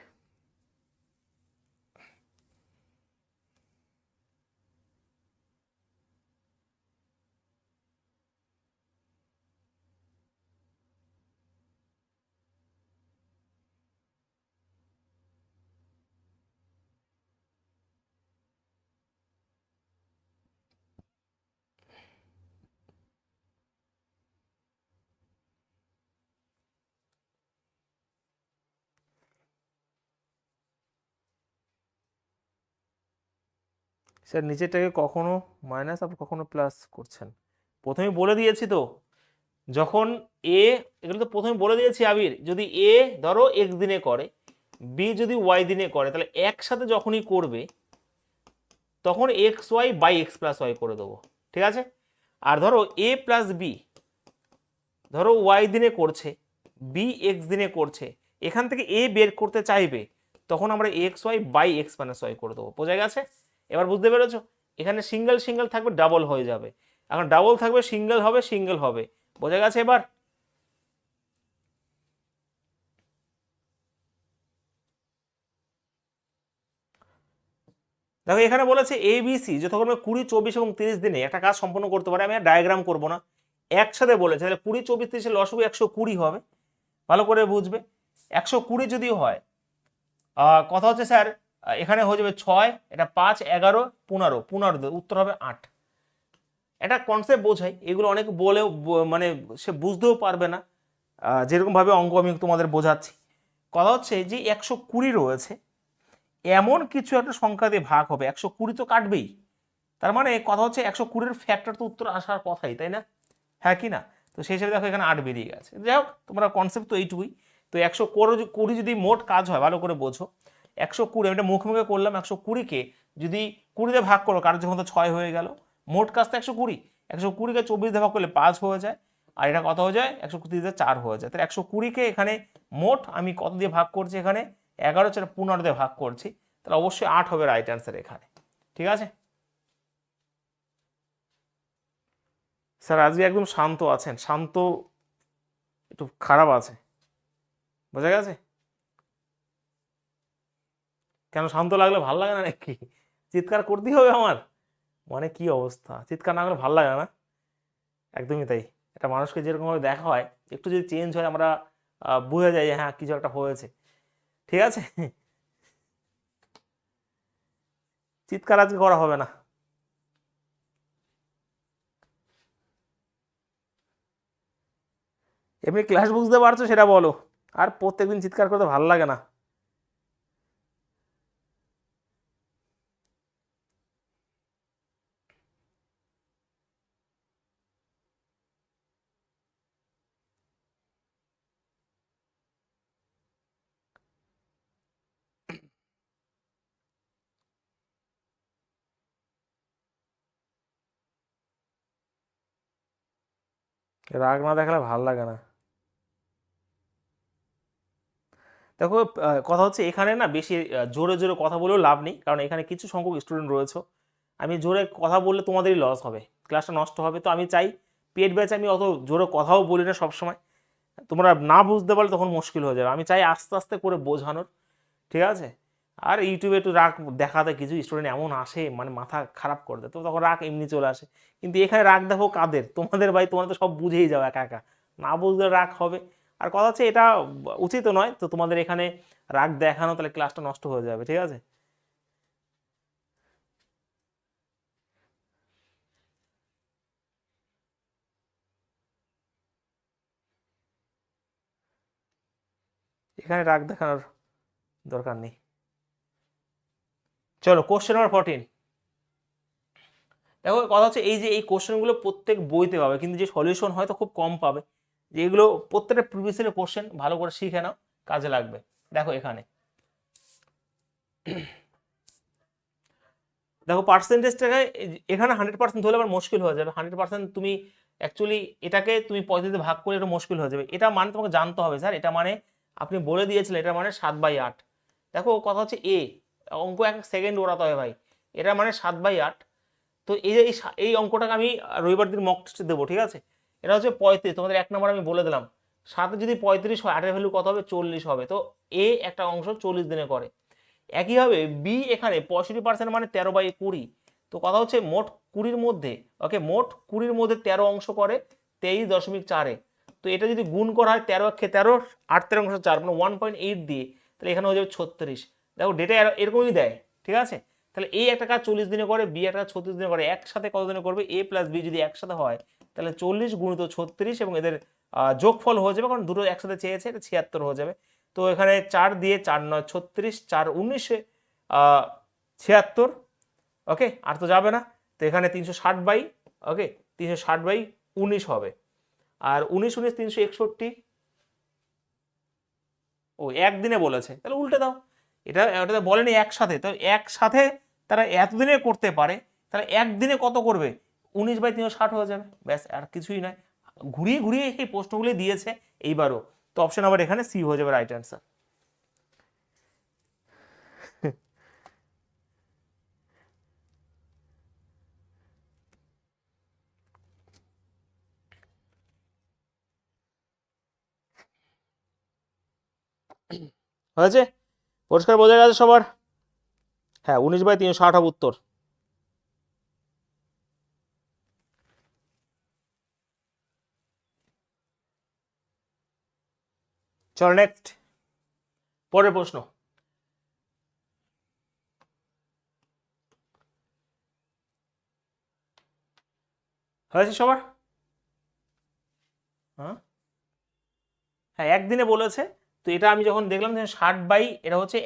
স্যার নিচেরটাকে কখনো মাইনাস আবার কখনো প্লাস করছেন, প্রথমে বলে দিয়েছি তো, যখন এ, এগুলো তো প্রথমে বলে দিয়েছি আবির, যদি এ ধরো x দিনে করে, বি যদি y দিনে করে, তাহলে একসাথে যখনই করবে তখন x y/x+y করে দেবো, ঠিক আছে। আর ধরো a প্লাস বি, ধরো y দিনে করছে, বি x দিনে করছে, এখান থেকে এ বের করতে চাইবে, তখন আমরা xy/x-y করে দেবো, বোঝা গেছে। এবার বুঝতে পেরেছো, এখানে সিঙ্গেল সিঙ্গেল থাকবে, ডাবল হয়ে যাবে, এখন ডাবল থাকবে, সিঙ্গেল হবে, সিঙ্গেল হবে, বোঝা গেছে। এবার দেখো এখানে বলেছে ABC যথাক্রমে 20, 24 এবং 30 দিনে একটা কাজ সম্পন্ন করতে পারে, আমি আর ডায়াগ্রাম করবো না, একসাথে বলেছে, তাহলে 20, 24, 30 লসাগু 120 হবে, ভালো করে বুঝবে। 120 যদি হয়, কথা হচ্ছে স্যার এখানে হয়ে যাবে 6, এটা 5, 11, 15, 15 উত্তর হবে 8। একটা কনসেপ্ট বোঝাই, এগুলো অনেক বলেও মানে সে বুঝতেও পারবে না, যেরকমভাবে অঙ্ক আমি তোমাদের বোঝাচ্ছি। কথা হচ্ছে যে 120 রয়েছে, এমন কিছু একটা সংখ্যা দিয়ে ভাগ হবে, 120 তো কাটবেই, তার মানে কথা হচ্ছে 120-এর ফ্যাক্টর তো উত্তর আসার কথাই, তাই না, হ্যাঁ কি না। তো সেই হিসেবে দেখো এখানে 8 বেরিয়ে গেছে, যাই হোক তোমরা কনসেপ্ট তো এইটুকুই। তো 120 যদি মোট কাজ হয়, ভালো করে বোঝো, 120 আমি এটা মুখে মুখে করলাম, 120-কে যদি 20 দিয়ে ভাগ করো, কার্যক্ষমতা 6 হয়ে গেল, মোট কাজ তো 120, 120-কে 24 দিয়ে ভাগ করলে 5 হয়ে যায়, আর এটা কত হয়ে যায়, 130 দিয়ে 4 হয়ে যায়, তাহলে 120-কে এখানে মোট আমি কত দিয়ে ভাগ করছি, এখানে 11, 4, 15 দিয়ে ভাগ করছি, তাহলে অবশ্যই 8 হবে রাইট অ্যান্সার এখানে, ঠিক আছে। স্যার আজকে একদম শান্ত আছেন, শান্ত একটু খারাপ আছে, বোঝা গেছে। কেন শান্ত লাগলে ভাল লাগে না নাকি, চিৎকার করতেই হবে আমার, মানে কি অবস্থা, চিৎকার না করলে ভাল লাগে না, একদমই তাই। একটা মানুষকে যেরকমভাবে দেখা হয়, একটু যদি চেঞ্জ হয় আমরা বুঝে যাই যে হ্যাঁ কিছু একটা হয়েছে, ঠিক আছে। চিৎকার আজকে করা হবে না। এমনি ক্লাস বুঝতে পারছো সেটা বলো, আর প্রত্যেকদিন চিৎকার করতে ভালো লাগে না। রাগ না দেখালে ভালো লাগে না। দেখো কথা হচ্ছে এখানে না বেশি জোরে জোরে কথা বলেও লাভ নেই, কারণ এখানে কিছু সংখ্যক স্টুডেন্ট রয়েছে। আমি জোরে কথা বললে তোমাদেরই লস হবে, ক্লাসটা নষ্ট হবে। তো আমি চাই পেড ব্যাচে আমি অত জোরে কথাও বলি না সবসময়, তোমরা না বুঝতে পারলে তখন মুশকিল হয়ে যাবে। আমি চাই আস্তে আস্তে করে বোঝানোর, ঠিক আছে। আর ইউটিউবে একটু রাগ দেখাতে কিছু স্টুডেন্ট এমন আসে মানে মাথা খারাপ করে দেয়, তো তখন রাগ এমনি চলে আসে। কিন্তু এখানে রাগ দেখো কাদের, তোমাদের ভাই, তোমরা তো সব বুঝেই যাও একা একা, না বুঝলে রাগ হবে। আর কথা হচ্ছে এটা উচিত নয়, তো তোমাদের এখানে রাগ দেখানো, তাহলে ক্লাসটা নষ্ট হয়ে যাবে, ঠিক আছে। এখানে রাগ দেখানোর দরকার নেই। চলো কোশ্চেন নাম্বার 14। দেখো কথা হচ্ছে এই যে এই কোশ্চেনগুলো প্রত্যেক বইতে পাবে, কিন্তু যে সলিউশন হয়তো খুব কম পাবে। যে এগুলো প্রত্যেকটা প্রিভিয়াস ইয়ারের কোশ্চেন ভালো করে শিখে নাও, কাজে লাগবে। দেখো এখানে দেখো পার্সেন্টেজটাকে এখানে 100% ধরলে আবার মুশকিল হয়ে যাবে। 100% তুমি অ্যাকচুয়ালি এটাকে তুমি 35 ভাগ করে এটা মুশকিল হয়ে যাবে। এটা মানে তোমাকে জানতে হবে স্যার, এটা মানে আপনি বলে দিয়েছিলেন এটা মানে 7/8। দেখো কথা হচ্ছে অঙ্ক এক সেকেন্ড ওড়াতে হবে ভাই, এটা মানে 7/8। তো এই যে এই অঙ্কটাকে আমি রবিবার দিন মক টেস্টে দেবো, ঠিক আছে। এটা হচ্ছে 35, তোমাদের 1 নম্বর আমি বলে দিলাম। 7 যদি 35 হয়, 8-এর ভ্যালু কত হবে? 40 হবে। তো একটা অংশ 40 দিনে করে। একইভাবে বি এখানে 65% মানে 13/20। তো কথা হচ্ছে মোট 20-র মধ্যে, ওকে, মোট 20-র মধ্যে 13 অংশ করে 23.4-এ। তো এটা যদি গুণ করা হয় 13 8-4 মানে 1.8 দিয়ে, তাহলে এখানে হয়ে যাবে 36। দেখো ডেটা এরকমই দেয়, ঠিক আছে। তাহলে এই একটা কাজ 40 দিনে করে, বি একটা কাজ 36 দিনে করে, একসাথে কত দিনে করবে? এ প্লাস বি যদি একসাথে হয়, তাহলে 40 গুণিত 36 এবং এদের যোগফল হয়ে যাবে, কারণ দুটো একসাথে চেয়েছে, এটা 76 হয়ে যাবে। তো এখানে 4 দিয়ে 4 9 36, 4 19-এ 76, ওকে। আর তো যাবে না, তো এখানে 360 বাই, ওকে, 360/19 হবে। আর 19 19 361। ও একদিনে বলেছে, তাহলে উল্টে দাও। এটা বলেনি একসাথে, তো একসাথে তারা এতদিনে করতে পারে, তাহলে একদিনে কত করবে? 19/360 হয়ে যাবে, ব্যাস, আর কিছুই নয়। ঘুরিয়ে ঘুরিয়ে এই প্রশ্নগুলি দিয়েছে এইবারও। তো অপশন আবার এখানে সি হয়ে যাবে রাইট অ্যান্সার। হয়েছে? পরিষ্কার বোঝা গেছে সবার? হ্যাঁ, 19/360 হবে উত্তর। চলো নেক্সট, পরের প্রশ্ন। হয়েছে সবার? হ্যাঁ হ্যাঁ, একদিনে বলেছে। তো এটা আমি যখন দেখলাম যে 60 এটা হচ্ছে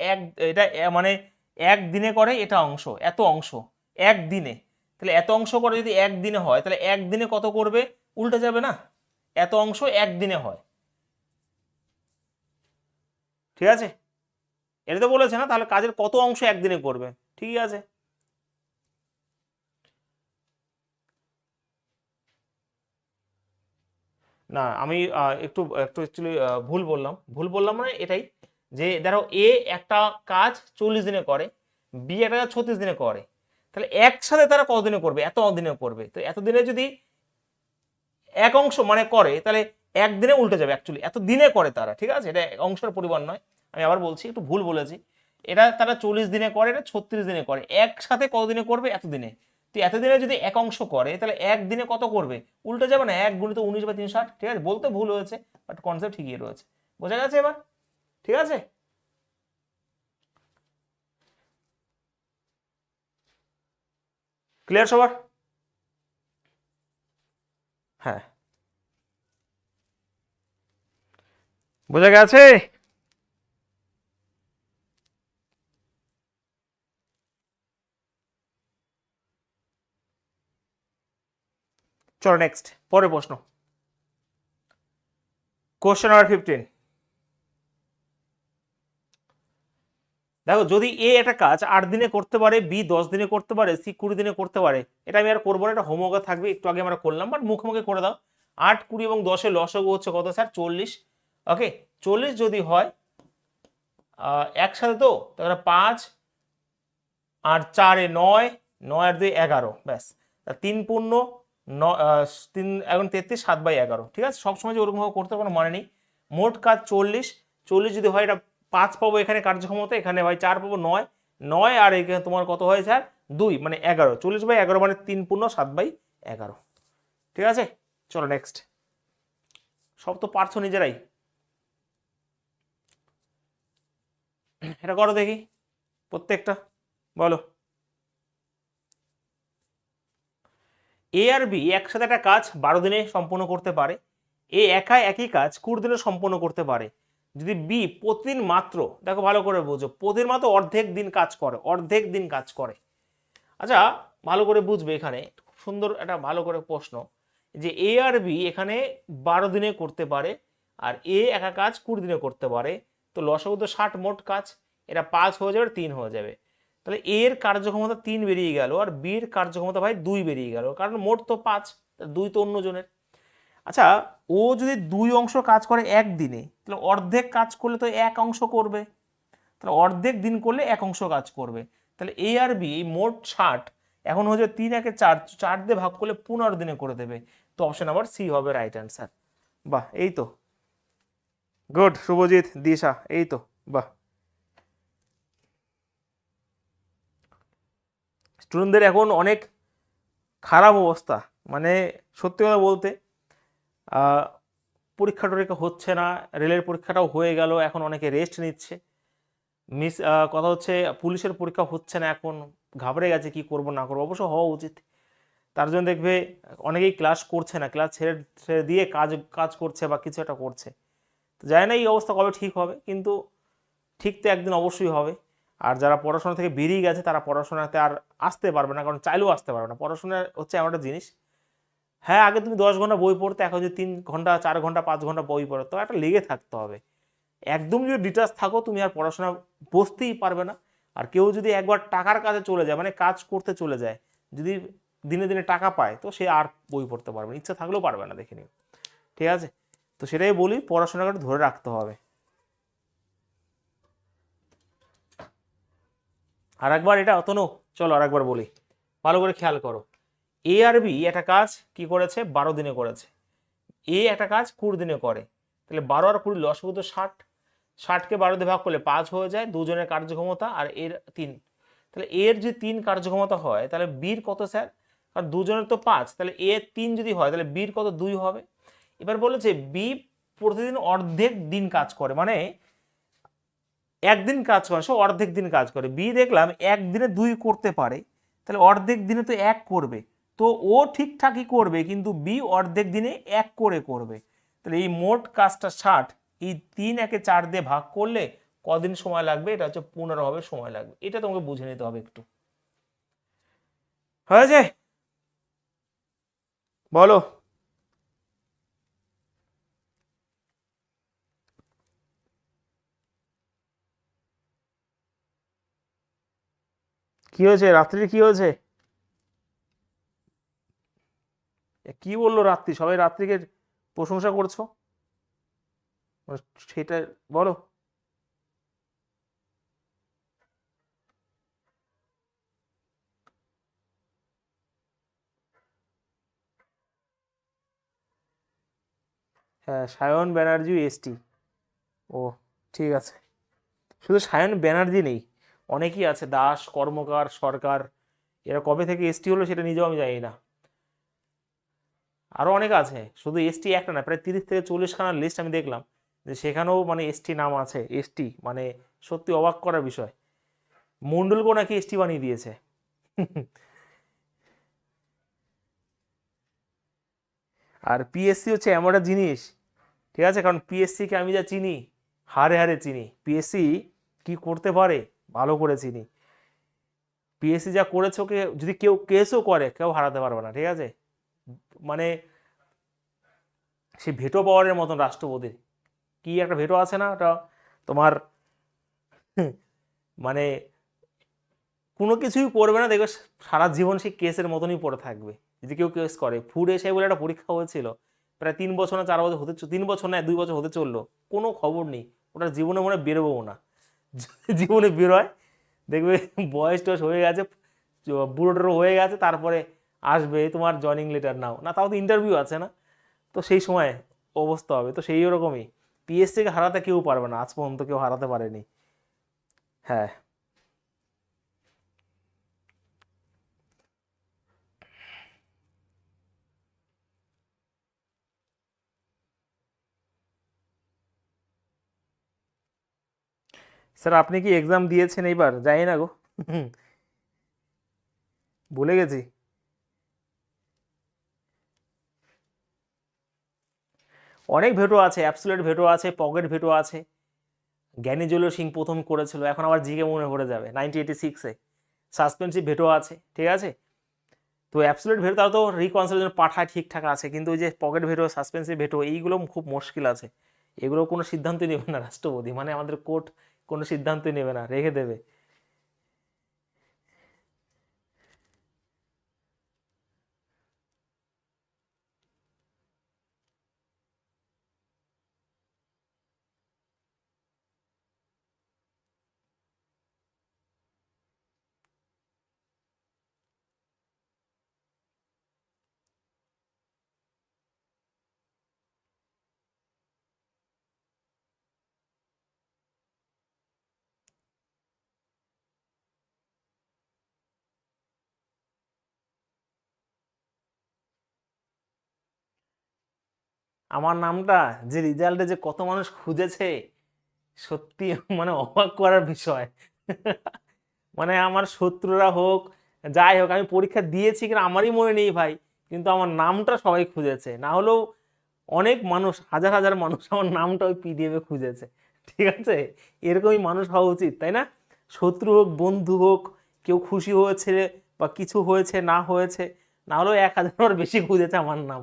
এটা মানে একদিনে করে এটা অংশ, এত অংশ একদিনে। তাহলে এত অংশ করে যদি একদিনে হয়, তাহলে একদিনে কত করবে? উল্টে যাবে না, এত অংশ একদিনে হয়, ঠিক আছে। এটা তো বলেছে না, তাহলে কাজের কত অংশ একদিনে করবে, ঠিকই আছে। না আমি একটু একটু অ্যাকচুয়ালি ভুল বললাম মানে এটাই, যে ধরো এ একটা কাজ 40 দিনে করে, বি একটা কাজ 36 দিনে করে, তাহলে একসাথে তারা কতদিনে করবে? এত দিনে করবে। তো এত দিনে যদি এক অংশ মানে করে, তাহলে একদিনে উল্টে যাবে, অ্যাকচুয়ালি এত দিনে করে তারা, ঠিক আছে। এটা অংশের পরিমাণ নয়, আমি আবার বলছি, একটু ভুল বলেছি। এটা তারা 40 দিনে করে, এটা 36 দিনে করে, একসাথে কতদিনে করবে? এতদিনে। তো এতদিনে যদি এক অংশ করে, তাহলে একদিনে কত করবে? উল্টে যাবে না, 1 × 19/360, ঠিক আছে। বলতে ভুল হয়েছে, বাট কনসেপ্ট ঠিকই রয়েছে। বোঝা গেছে এবার? ঠিক আছে। ক্লিয়ার সবার? হ্যাঁ বোঝা গেছে? চলো নেক্সট, পরের প্রশ্ন। Question number 15। দেখো, যদি এ একটা কাজ 8 দিনে করতে পারে, বি 10 দিনে করতে পারে, সি 20 দিনে করতে পারে, এটা আমি আর করবো না, এটা হোমওয়ার্ক থাকবে, একটু আগে আমরা করলাম, বাট মুখে করে দাও। 8, 20 এবং 10-এর লসাগু হচ্ছে কত স্যার? 40। ওকে, 40 যদি হয় একসাথে, তো তাহলে 5 আর 4-এ 9, 9 আর 2 11, ব্যাস। 3 পূর্ণ 3 এখন 33, 7/11, ঠিক আছে। সবসময় যে ওরকমভাবে করতে কোনো মানে নেই। মোট কাজ 40, 40 যদি হয়, এটা 5 পাবো এখানে কার্যক্ষমতা, এখানে ভাই 4 পাবো, 9, 9 আর এখানে তোমার কত হয় স্যার? 2, মানে 11। 40/11 মানে 3 পূর্ণ 7/11, ঠিক আছে। চলো নেক্সট। সব তো পারছো নিজেরাই, এটা করো দেখি প্রত্যেকটা, বলো। এ আর বি একসাথে একটা কাজ 12 দিনে সম্পন্ন করতে পারে। এ একাই একই কাজ 20 দিনে সম্পন্ন করতে পারে যদি বি প্রতিদিন মাত্র, দেখো ভালো করে বোঝো, প্রতিদিন মাত্র অর্ধেক দিন কাজ করে, অর্ধেক দিন কাজ করে। আচ্ছা, ভালো করে বুঝবে, এখানে খুব সুন্দর একটা ভালো করে প্রশ্ন, যে এ আর বি এখানে 12 দিনে করতে পারে, আর এ একা কাজ 20 দিনে করতে পারে, তো লসাগু তো 60, মোট কাজ এটা 5 হয়ে যাবে, 3 হয়ে যাবে। তাহলে এর কার্যক্ষমতা 3 বেরিয়ে গেল, আর বির কার্যক্ষমতা ভাই 2 বেরিয়ে গেল, কারণ মোট তো 5, 2 তো অন্যজনের। আচ্ছা, ও যদি 2 অংশ কাজ করে একদিনে, তাহলে অর্ধেক কাজ করলে তো 1 অংশ করবে, তাহলে অর্ধেক দিন করলে 1 অংশ কাজ করবে। তাহলে এ আর বি মোট 60, এখন হয়ে যাবে 3 একে 4, 4 দিয়ে ভাগ করলে 15 দিনে করে দেবে। তো অপশন নাম্বার সি হবে রাইট অ্যান্সার। বাহ, এই তো গুড শুভজিৎ, দিশা, এই তো বাহ। স্টুডেন্টদের এখন অনেক খারাপ অবস্থা, মানে সত্যি কথা বলতে, পরীক্ষা টরীক্ষা হচ্ছে না, রেলের পরীক্ষাটাও হয়ে গেল, এখন অনেকে রেস্ট নিচ্ছে। কথা হচ্ছে পুলিশের পরীক্ষা হচ্ছে না, এখন ঘাবড়ে গেছে কি করব না করবো, অবশ্য হওয়া উচিত। তার জন্য দেখবে অনেকেই ক্লাস করছে না, ক্লাস ছেড়ে ছেড়ে দিয়ে কাজ কাজ করছে বা কিছু একটা করছে। তো জানি না এই অবস্থা কবে ঠিক হবে, কিন্তু ঠিক তো একদিন অবশ্যই হবে। আর যারা পড়াশোনা থেকে বেরিয়ে গেছে, তারা পড়াশোনাতে আর আসতে পারবে না, কারণ চাইলেও আসতে পারবে না। পড়াশোনা হচ্ছে এমন একটা জিনিস, হ্যাঁ আগে তুমি 10 ঘন্টা বই পড়তে, এখন যদি 3 ঘন্টা 4 ঘন্টা 5 ঘন্টা বই পড়ো, তো একটা লেগে থাকতে হবে। একদম যদি ডিটাচ থাকো, তুমি আর পড়াশোনা বসতেই পারবে না। আর কেউ যদি একবার টাকার কাজে চলে যায়, মানে কাজ করতে চলে যায়, যদি দিনে দিনে টাকা পায়, তো সে আর বই পড়তে পারবে না, ইচ্ছা থাকলেও পারবে না, দেখে নিও, ঠিক আছে। তো সেটাই বলি, পড়াশোনাটা ধরে রাখতে হবে। আর একবার এটা অতনু, চলো আর একবার বলি, ভালো করে খেয়াল করো। এ আর বি একটা কাজ কি করেছে? 12 দিনে করেছে। এ একটা কাজ 20 দিনে করে, তাহলে 12 আর 20 লসাগু তো 60, 60কে 12 দিয়ে ভাগ করলে 5 হয়ে যায়, দুজনের কার্যক্ষমতা, আর এর 3। তাহলে এর যদি 3 কার্যক্ষমতা হয়, তাহলে বির কত স্যার? কারণ দুজনের তো 5, তাহলে এ 3 যদি হয়, তাহলে বির কত? 2 হবে। এবার বলেছে বি প্রতিদিন অর্ধেক দিন কাজ করে, মানে একদিন কাজ করে, সে অর্ধেক দিন কাজ করে। বি দেখলাম একদিনে 2 করতে পারে, তাহলে অর্ধেক দিনে তো 1 করবে, তো ও ঠিকঠাকই করবে, কিন্তু বি অর্ধেক দিনে 1 করে করবে। তাহলে এই মোট কাজটা 60, এই 3 একে 4 দিয়ে ভাগ করলে কদিন সময় লাগবে? এটা হচ্ছে 15 হবে সময় লাগবে। এটা তোমাকে বুঝে নিতে হবে একটু, হয়েছে? বলো কি হয়েছে, রাত্রির কি হয়েছে? কি বললো রাত্রি? সবাই রাত্রিকে প্রশংসা করছো, সেটা বলো। হ্যাঁ, সায়ন ব্যানার্জি এসটি। ও, ঠিক আছে। শুধু সায়ন ব্যানার্জি নেই, অনেকেই আছে, দাস, কর্মকার, সরকার, এরা কবে থেকে এসটি হলো সেটা নিজেও আমি জানি না। আরও অনেক আছে, শুধু এসটি একটা না, প্রায় 30 থেকে 40 খানার লিস্ট আমি দেখলাম, যে সেখানেও মানে এসটি নাম আছে। এসটি মানে সত্যি অবাক করার বিষয়, মন্ডলকেও নাকি এসটি বানিয়ে দিয়েছে। আর পিএসসি হচ্ছে এমন একটা জিনিস, ঠিক আছে, কারণ পিএসসিকে আমি যা চিনি, হারে হারে চিনি, পিএসসি কি করতে পারে ভালো করে চিনি। পিএসসি যা করেছে ওকে যদি কেউ কেসও করে কেউ হারাতে পারবে না, ঠিক আছে। মানে সে ভেটো পাওয়ারের মতন রাষ্ট্রপতির কি একটা ভেটো আছে না ওটা তোমার, মানে কোনো কিছুই করবে না, দেখবে সারা জীবন সে কেসের মতনই পড়ে থাকবে যদি কেউ কেস করে। ফুড এসে বলে একটা পরীক্ষা হয়েছিল, প্রায় 3 বছর না 4 বছর হতে, 3 বছর না 2 বছর হতে চললো, কোনো খবর নেই, ওটা জীবনে মনে বেরোবো না। জীবনে বেরোয় দেখবে বয়স টয়স হয়ে গেছে, বুড়োটারও হয়ে গেছে, তারপরে আসবে তোমার জয়নিং লেটার নাও না, তাও তো ইন্টারভিউ আছে না, তো সেই সময় অবস্থা হবে। তো সেই রকমই পিএসসিকে হারাতে কেউ পারবে না, আজ পর্যন্ত কেউ হারাতে পারেনি। হ্যাঁ স্যার, আপনি কি এক্সাম দিয়েছেন এইবার? জানি না গো, ভুলে গেছি। অনেক ভেটো আছে, অ্যাবসোলিউট ভেটো আছে, পকেট ভেটো আছে। জ্ঞানীজল সিং প্রথম করেছিল, এখন আবার জিকে মনে পড়ে যাবে 1986-এ। সাসপেন্সিভ ভেটো আছে, ঠিক আছে। তো অ্যাবসোলিউট ভেটো তাও তো রিকনসিডারের জন্য পাঠায় ঠিকঠাক আছে, কিন্তু ওই যে পকেট ভেটো, সাসপেন্সিভ ভেটো, এইগুলো খুব মুশকিল আছে। এগুলো কোনো সিদ্ধান্তই নেবে না রাষ্ট্রপতি, মানে আমাদের কোর্ট কোনো সিদ্ধান্তই নেবে না, রেখে দেবে। আমার নামটা যে রেজাল্টে যে কত মানুষ খুঁজেছে, সত্যি মানে অবাক করার বিষয়। মানে আমার শত্রুরা হোক, যাই হোক, আমি পরীক্ষা দিয়েছি কিনা আমারই মনে নেই ভাই, কিন্তু আমার নামটা সবাই খুঁজেছে, না হলেও অনেক মানুষ, হাজার হাজার মানুষ আমার নামটা ওই পিডিএফে খুঁজেছে, ঠিক আছে। এরকমই মানুষ হওয়া উচিত, তাই না? শত্রু হোক বন্ধু হোক, কেউ খুশি হয়েছে বা কিছু হয়েছে না হয়েছে, না হলেও 1000-এর বেশি খুঁজেছে আমার নাম।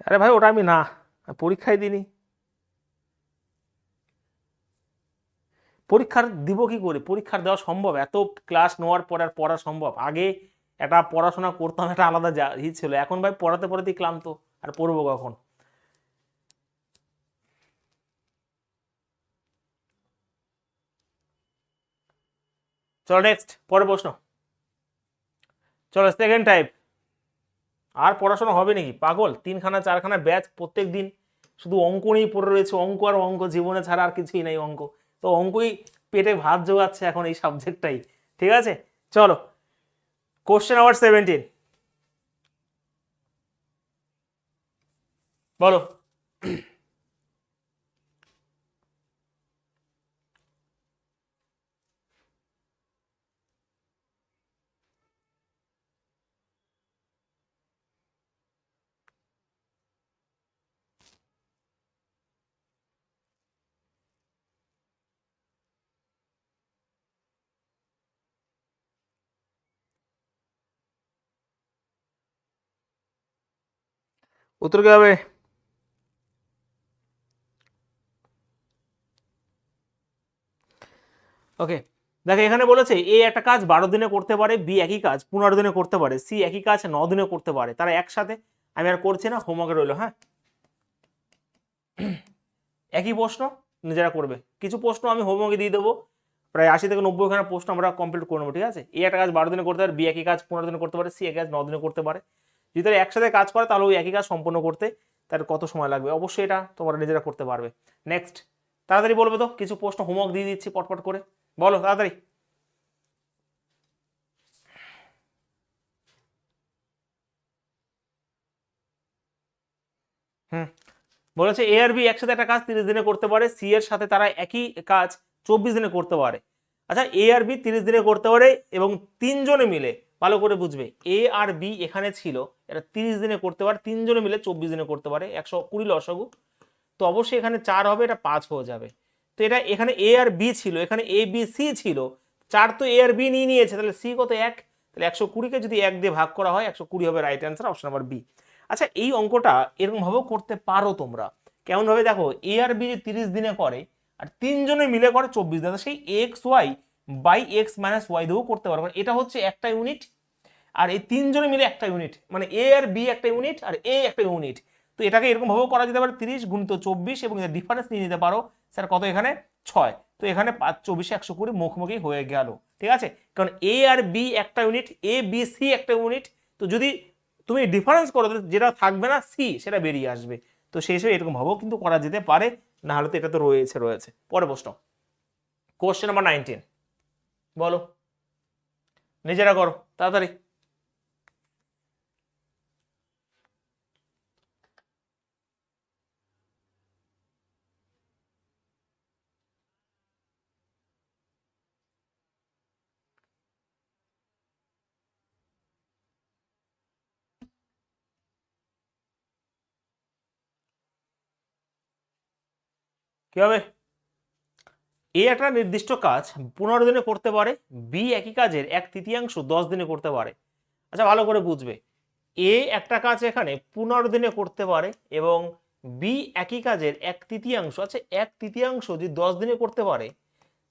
আরে ভাই ওটা আমি না, পরীক্ষায় দিইনি। পরীক্ষার দিব কি করে? পরীক্ষার দেওয়া সম্ভব? এত ক্লাস নেওয়ার পর আর পড়া সম্ভব? আগে একটা পড়াশোনা করতাম, একটা আলাদা ছিল, এখন ভাই পড়াতে পড়াতেই ক্লান্ত, আর পড়বো কখন? চলো নেক্সট, পরের প্রশ্ন। চলো সেকেন্ড টাইপ। আর পড়াশোনা হবে নাকি পাগল? 3খানা 4খানা ব্যাচ প্রত্যেক দিন, শুধু অঙ্ক নিয়েই পড়ে রয়েছে, অঙ্ক আর অঙ্ক, জীবনে ছাড়া আর কিছুই নাই অঙ্ক। তো অঙ্কই পেটে ভাত জোগাচ্ছে এখন, এই সাবজেক্টটাই। ঠিক আছে, চলো কোশ্চেন নাম্বার 17, বলো। উত্তর কি হবে? ওকে, দেখো এখানে বলেছে এ একটা কাজ 12 দিনে করতে পারে, বি একই কাজ 15 দিনে করতে পারে, সি একই কাজ 9 দিনে করতে পারে, তারা একসাথে। আমি আর করছি না, হোমওয়ার্কে রইলো, হ্যাঁ। একই প্রশ্ন, নিজেরা করবে। কিছু প্রশ্ন আমি হোমওয়ার্কে দিয়ে দেবো, প্রায় 80 থেকে 90খানা প্রশ্ন আমরা কমপ্লিট করে নেবো, ঠিক আছে। এই একটা কাজ 12 দিনে করতে পারে, বি একই কাজ 15 দিনে করতে পারে, সি একই কাজ 9 দিনে করতে পারে। যদি তারা একসাথে কাজ করে তাহলে ওই একই কাজ সম্পন্ন করতে তার কত সময় লাগবে, অবশ্যই এটা তোমরা নিজেরা করতে পারবে। নেক্সট, তাড়াতাড়ি বলবে তো, কিছু প্রশ্ন হোমওয়ার্ক দিয়ে দিচ্ছি পটপট করে, বলো তাড়াতাড়ি। হুম, বলেছে এ আর বি একসাথে একটা কাজ 30 দিনে করতে পারে, সি এর সাথে তারা একই কাজ 24 দিনে করতে পারে। আচ্ছা এ আর বি 30 দিনে করতে পারে এবং তিনজনে মিলে, ভালো করে বুঝবে, এ আর বি এখানে ছিল, এটা 30 দিনে করতে পারে, তিনজনে মিলে 24 দিনে করতে পারে, 120 লসাগু, তো অবশ্যই এখানে 4 হবে, এটা 5 হয়ে যাবে। তো এটা এখানে এ আর বি ছিল, এখানে এ বি সি ছিল, 4 তো এ আর বি নিয়ে নিয়েছে, তাহলে সি কত 1, তাহলে 120কে যদি 1 দিয়ে ভাগ করা হয় 120 হবে right answer, option number B. আচ্ছা এই অঙ্কটা এরকম ভাবেও করতে পারো তোমরা, কেমন ভাবে দেখো, এ আর বি যে 30 দিনে করে আর তিনজনে মিলে করে 24 দিনে, সেই X Y by X minus Y দিয়েও করতে পারো, কারণ এটা হচ্ছে একটা ইউনিট আর এই তিনজনে মিলে একটা ইউনিট, মানে এ আর বি একটা ইউনিট আর এ একটা ইউনিট। তো এটাকে এরকম ভাবেও করা যেতে পারে 30 গুণিত 24 এবং এর ডিফারেন্স নিয়ে নিতে পারো স্যার কত, এখানে 6, তো এখানে 5 24 120 মুখোমুখি হয়ে গেল, ঠিক আছে, কারণ এ আর বি একটা ইউনিট, এ বি সি একটা ইউনিট, তো যদি তুমি ডিফারেন্স করো যেটা থাকবে না সি সেটা বেরিয়ে আসবে, তো সেই হিসেবে এরকম ভাবেও কিন্তু করা যেতে পারে, না হলে তো এটা তো রয়েছে। পরে প্রশ্ন, কোশ্চেন নাম্বার 19, বলো, নিজেরা করো তাড়াতাড়ি। কি হবে, এ একটা নির্দিষ্ট কাজ 15 দিনে করতে পারে, বি একই কাজের 1/3 10 দিনে করতে পারে। আচ্ছা ভালো করে বুঝবে, এ একটা কাজ এখানে 15 দিনে করতে পারে এবং বি একই কাজের 1/3, আচ্ছা 1/3 যদি 10 দিনে করতে পারে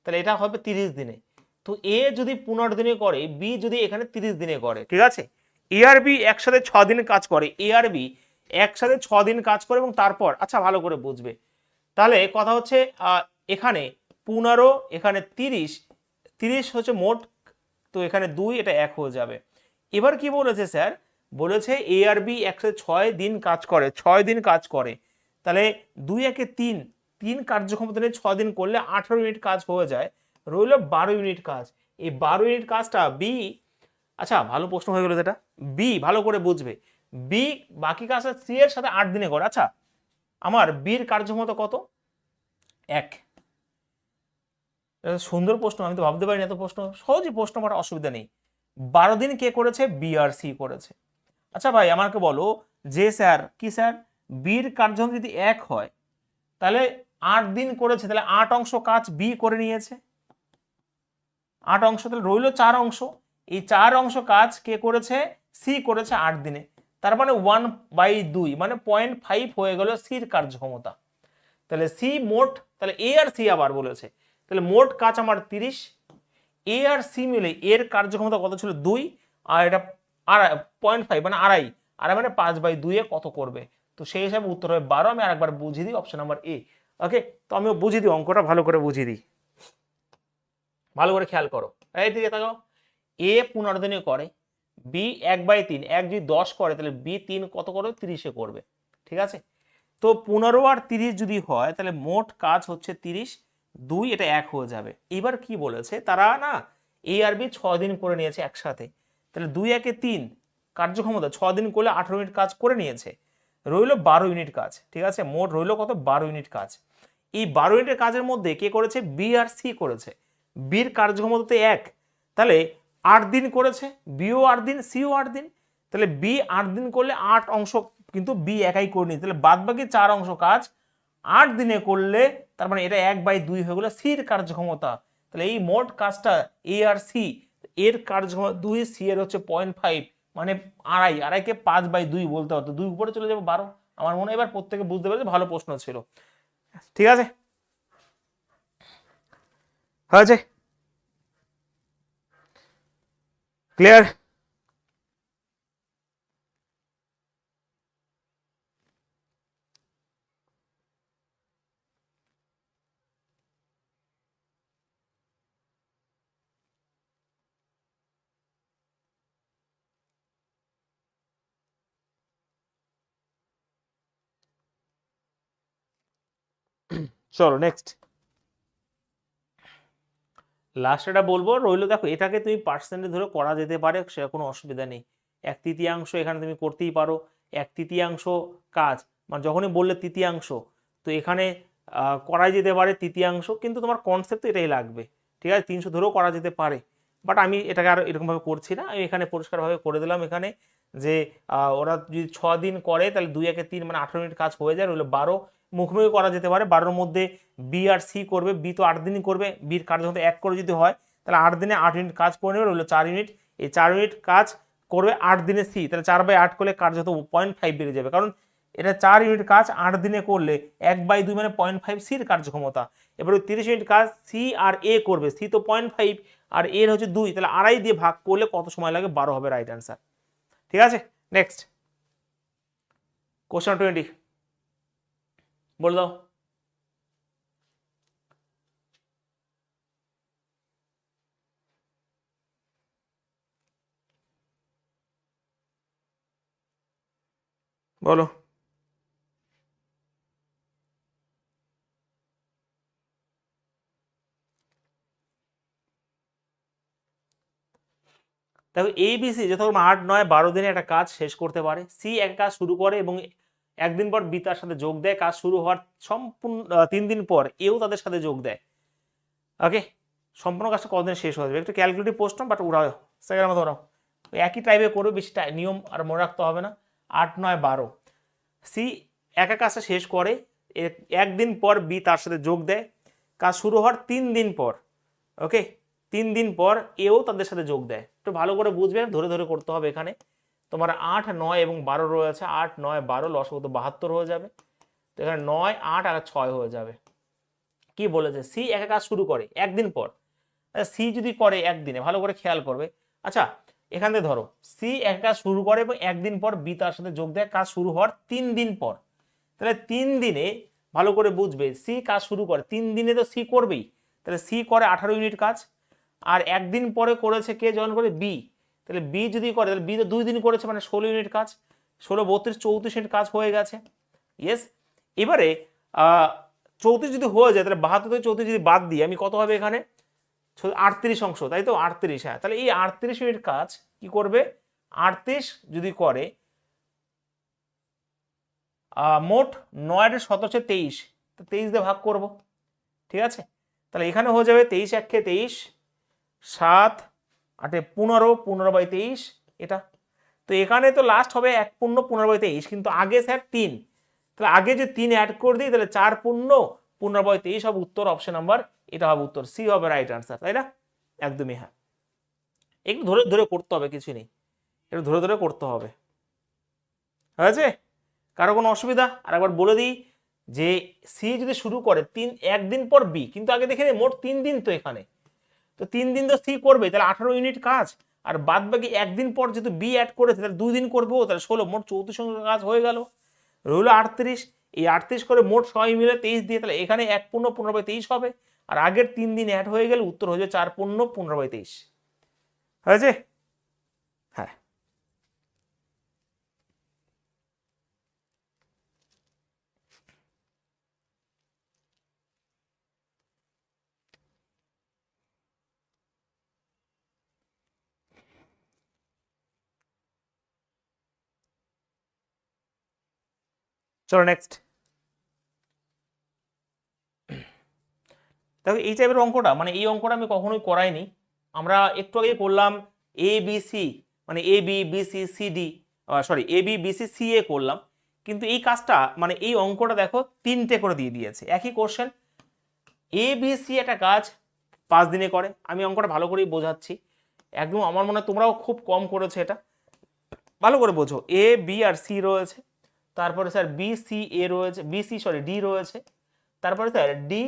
তাহলে এটা হবে 30 দিনে। তো এ যদি 15 দিনে করে, বি যদি এখানে 30 দিনে করে, ঠিক আছে, এ আর বি একসাথে 6 দিন কাজ করে, এ আর বি একসাথে 6 দিন কাজ করে এবং তারপর, আচ্ছা ভালো করে বুঝবে, তাহলে কথা হচ্ছে এখানে 15, এখানে 30, 30 হচ্ছে মোট, তো এখানে 2, এটা 1 হয়ে যাবে। এবার কি বলেছে স্যার, বলেছে এ আর বি একসাথে 6 দিন কাজ করে, 6 দিন কাজ করে, তাহলে 2 একে 3, 3 কার্যক্ষমতা নিয়ে 6 দিন করলে 18 ইউনিট কাজ হয়ে যায়, রইল 12 ইউনিট কাজ। এই 12 ইউনিট কাজটা বি, আচ্ছা ভালো প্রশ্ন হয়ে গেল যেটা, বি ভালো করে বুঝবে, বি বাকি কাজটা সি এর সাথে 8 দিনে করে। আচ্ছা আমার বির কার্যক্ষমতা কত, 1, সুন্দর প্রশ্ন, আমি তো ভাবতে পারিনি এত প্রশ্ন, সহজই প্রশ্ন করার অসুবিধা নেই। 12 দিন কে করেছে, বি আর সি করেছে। আচ্ছা ভাই আমাকে বলো যে স্যার কি স্যার, বির কার্যক্ষমতা যদি 1 হয় তাহলে 8 দিন করেছে, তাহলে 8 অংশ কাজ বি করে নিয়েছে, 8 অংশ, তাহলে রইল 4 অংশ, এই 4 অংশ কাজ কে করেছে, সি করেছে 8 দিনে, তার মানে 1/2 মানে 0.5 হয়ে গেল সির কার্যক্ষমতা। তাহলে সি মোট, তাহলে এ আর সি আবার বলেছে, তাহলে মোট কাজ আমার 30, এ আর সি মিলে এর কার্যক্ষমতা কত ছিল 2, আর এটা 0.5 মানে আড়াই, মানে 5/2 এ কত করবে, তো সেই হিসাবে উত্তর হবে 12। আমি আরেকবার বুঝিয়ে দিই, অপশন নাম্বার এ। ওকে, তো আমিও বুঝিয়ে দিই অঙ্কটা, ভালো করে বুঝিয়ে দিই, ভালো করে খেয়াল করো, এই দিকে তাকাও, এ 15 দিনে করে, বি 1/3, 1 যদি 10 করে তাহলে বি 3 কত করবে, 30-এ করবে, ঠিক আছে, তো 15 আর 30 যদি হয় তাহলে মোট কাজ হচ্ছে 30, 2 এটা 1 হয়ে যাবে। এবার কি বলেছে, তারা না এ আর বি 6 দিন করে নিয়েছে একসাথে, তাহলে 2 একে 3 কার্যক্ষমতা 6 দিন করলে 18 ইউনিট কাজ করে নিয়েছে, রইল 12 ইউনিট কাজ, ঠিক আছে, মোট রইল কত, 12 ইউনিট কাজ। এই 12 ইউনিটের কাজের মধ্যে কে করেছে, বি আর সি করেছে, বির কার্যক্ষমতা তো 1, তাহলে 8 দিন করেছে, বিও 8 দিন, সিও 8 দিন, তাহলে বি 8 দিন করলে 8 অংশ কিন্তু বি একাই করে নি, তাহলে বাদ বাকি 4 অংশ কাজ 8 দিনে করলে, তার মানে এটা 1/2 হয়ে গেল সির কার্যক্ষমতা। তাহলে এই মোট কাজটা এ আর সি, এর কার্যক্ষমতা 2, সি এর হচ্ছে 0.5 মানে আড়াই, আড়াইকে 5/2 বলতে হতো, 2 উপরে চলে যাবে 12। আমার মনে হয় এবার প্রত্যেকে বুঝতে পেরেছে, ভালো প্রশ্ন ছিল, ঠিক আছে, হয়েছে, ক্লিয়ার। চলো নেক্সট, লাস্ট এটা বলবো রইলো, দেখো এটাকে তুমি পার্সেন্টেজ ধরে করা যেতে পারে, সে কোনো অসুবিধা নেই, 1/3 এখানে তুমি করতেই পারো, 1/3 কাজ মানে যখনই বললে তৃতীয়াংশ, তো এখানে করা যেতে পারে তৃতীয়াংশ, কিন্তু তোমার কনসেপ্ট তো এটাই লাগবে, ঠিক আছে? 300 ধরেও করা যেতে পারে, বাট আমি এটাকে আর এরকমভাবে করছি না। আমি এখানে পরিষ্কারভাবে করে দিলাম এখানে যে ওরা যদি 6 দিন করে তাহলে 2 একে 3 মানে 18 মিনিট কাজ হয়ে যায়, রইলো 12। মুখোমুখি করা যেতে পারে, 12-র মধ্যে বি আর সি করবে, বি তো 8 দিনই করবে, বির কার্যক্ষমতা 1 করে যদি হয় তাহলে 8 দিনে 8 ইউনিট কাজ করে নেবে, রইলো 4 ইউনিট। এই 4 ইউনিট কাজ করবে 8 দিনে সি, তাহলে 4/8 করলে কার্যত 0.5 বেড়ে যাবে, কারণ এটা 4 ইউনিট কাজ 8 দিনে করলে 1/2 মানে 0.5 সির কার্যক্ষমতা। এবার ওই 30 ইউনিট কাজ সি আর এ করবে, সি তো 0.5 আর এর হচ্ছে 2, তাহলে 2.5 দিয়ে ভাগ করলে কত সময় লাগে? 12 হবে রাইট অ্যান্সার। ঠিক আছে, নেক্সট কোশ্চেন 20 বলে দাও। বলো। দেখো ABC যখন 8, 9, 12 দিনে একটা কাজ শেষ করতে পারে, সি এক কাজ শুরু করে এবং একদিন পর বি তার সাথে যোগ দেয়, কাজ শুরু হওয়ার সম্পূর্ণ 3 দিন পর এও তাদের সাথে যোগ দেয়। ওকে, সম্পূর্ণ কাজটা কতদিন শেষ হয়ে যাবে? একটু ক্যালকুলেটিভ প্রশ্ন, বাট ওরাও সেকেন্ডের মতো ওরাও একই টাইপে করবে, বেশি নিয়ম আর মনে রাখতে হবে না। 8, 9, 12 সি একা কাজটা শেষ করে, একদিন পর বি তার সাথে যোগ দেয়, কাজ শুরু হওয়ার 3 দিন পর, ওকে 3 দিন পর এও তাদের সাথে যোগ দেয়। একটু ভালো করে বুঝবে, ধরে ধরে করতে হবে। এখানে তোমার 8, 9 এবং 12 রয়েছে, 8, 9, 12 লসাগু তো 72 হয়ে যাবে, তো এখানে 9, 8 আর 6 হয়ে যাবে। কি বলেছে? সি একা কাজ শুরু করে একদিন পর, সি যদি করে একদিনে, ভালো করে খেয়াল করবে। আচ্ছা, এখান থেকে ধরো সি এক কাজ শুরু করে এবং একদিন পর বি তার সাথে যোগ দেয়, কাজ শুরু হওয়ার 3 দিন পর, তাহলে 3 দিনে ভালো করে বুঝবে, সি কাজ শুরু করে 3 দিনে তো সি করবেই, তাহলে সি করে 18 ইউনিট কাজ, আর একদিন পরে করেছে কে? জয়েন করে বি, তাহলে বি যদি করে তাহলে বি তো 2 দিন করেছে, মানে 16 ইউনিট কাজ, 16, 32, 34 ইউনিট কাজ হয়ে গেছে। ইয়েস, এবারে 34 যদি হয়ে যায় তাহলে 72 থেকে 34 যদি বাদ দিই আমি, কত হবে এখানে? 38 অংশ, তাই তো 38। হ্যাঁ, তাহলে এই 38 ইউনিট কাজ কি করবে? 38 যদি করে, মোট 9 এর 17 23, তো 23 দিয়ে ভাগ করব, ঠিক আছে? তাহলে এখানে হয়ে যাবে 23 1 23, 7 8 15, 15/23 এটা। তো এখানে তো লাস্ট হবে 1 পূর্ণ 15/23, কিন্তু আগে স্যার 3, তাহলে আগে যে 3 অ্যাড করে দিই তাহলে 4 পূর্ণ 15/23 হবে উত্তর, অপশন নাম্বার এটা হবে উত্তর, সি হবে রাইট আনসার, তাই না? একদমই হ্যাঁ, একটু ধরে ধরে করতে হবে, কিছু নেই, একটু ধরে ধরে করতে হবে। হয়েছে? কারো কোনো অসুবিধা? আর একবার বলে দিই যে সি যদি শুরু করে একদিন পর বি, কিন্তু আগে দেখে নিই মোট 3 দিন তো এখানে, তো 3 দিন তো সি করবে, তাহলে 18 ইউনিট কাজ, আর বাদ বাকি একদিন পর যেহেতু বি অ্যাড করেছে তাহলে 2 দিন করবো, তাহলে 16, মোট 34 কাজ হয়ে গেল, রইল 38। এই 38 করে মোট 6 মিলে 23 দিয়ে, তাহলে এখানে 1 পূর্ণ 15/23 হবে, আর আগের 3 দিন অ্যাড হয়ে গেলে উত্তর হয়ে যাবে 4 পূর্ণ 15/23। হয়েছে? হ্যাঁ, চলো নেক্সট। দেখো এই টাইপের অঙ্কটা, মানে এই অঙ্কটা আমি কখনোই করাইনি, আমরা একটু আগে করলাম এ বি সি, মানে A B B C C D, sorry A B B C C A করলাম, কিন্তু এই কাজটা মানে এই অঙ্কটা দেখো 3টে করে দিয়ে দিয়েছে, একই কোশ্চেন। এ বি সি একটা কাজ 5 দিনে করে, আমি অঙ্কটা ভালো করেই বোঝাচ্ছি, একদম আমার মনে হয় তোমরাও খুব কম করেছো এটা, ভালো করে বোঝো। এ বি আর সি রয়েছে, তারপরে স্যার বি সি এ রয়েছে, বি সি সরি ডি রয়েছে, তারপরে sir D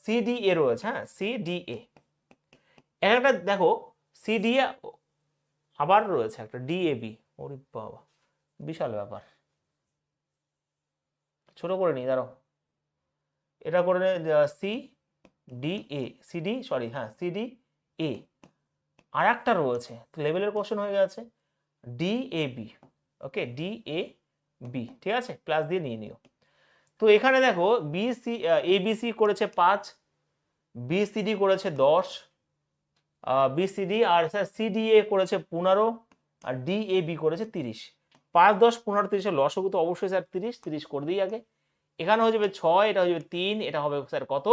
C D A রয়েছে, হ্যাঁ সি ডি এ, একটা দেখো সি ডি এ আবার রয়েছে একটা ডি এ বি, ওরে বাবা বিশাল ব্যাপার, ছোট করে নি দাঁড়াও, এটা করে C D A, C D sorry হ্যাঁ সি ডি এ, আর একটা রয়েছে লেভেলের কোশ্চেন হয়ে গেছে D A B, okay D A B, ঠিক আছে, প্লাস দিয়ে নিয়ে নিও। তো এখানে দেখো B C A B C করেছে 5, বি সি ডি করেছে 10, বি সি ডি আর স্যার সি ডি এ করেছে 15, আর ডি এ বি করেছে 30, 5, 10, 15, 30 লসগু তো অবশ্যই স্যার 30 করে দিই আগে। এখানে হয়ে যাবে 6, এটা হয়ে যাবে 3, এটা হবে স্যার কত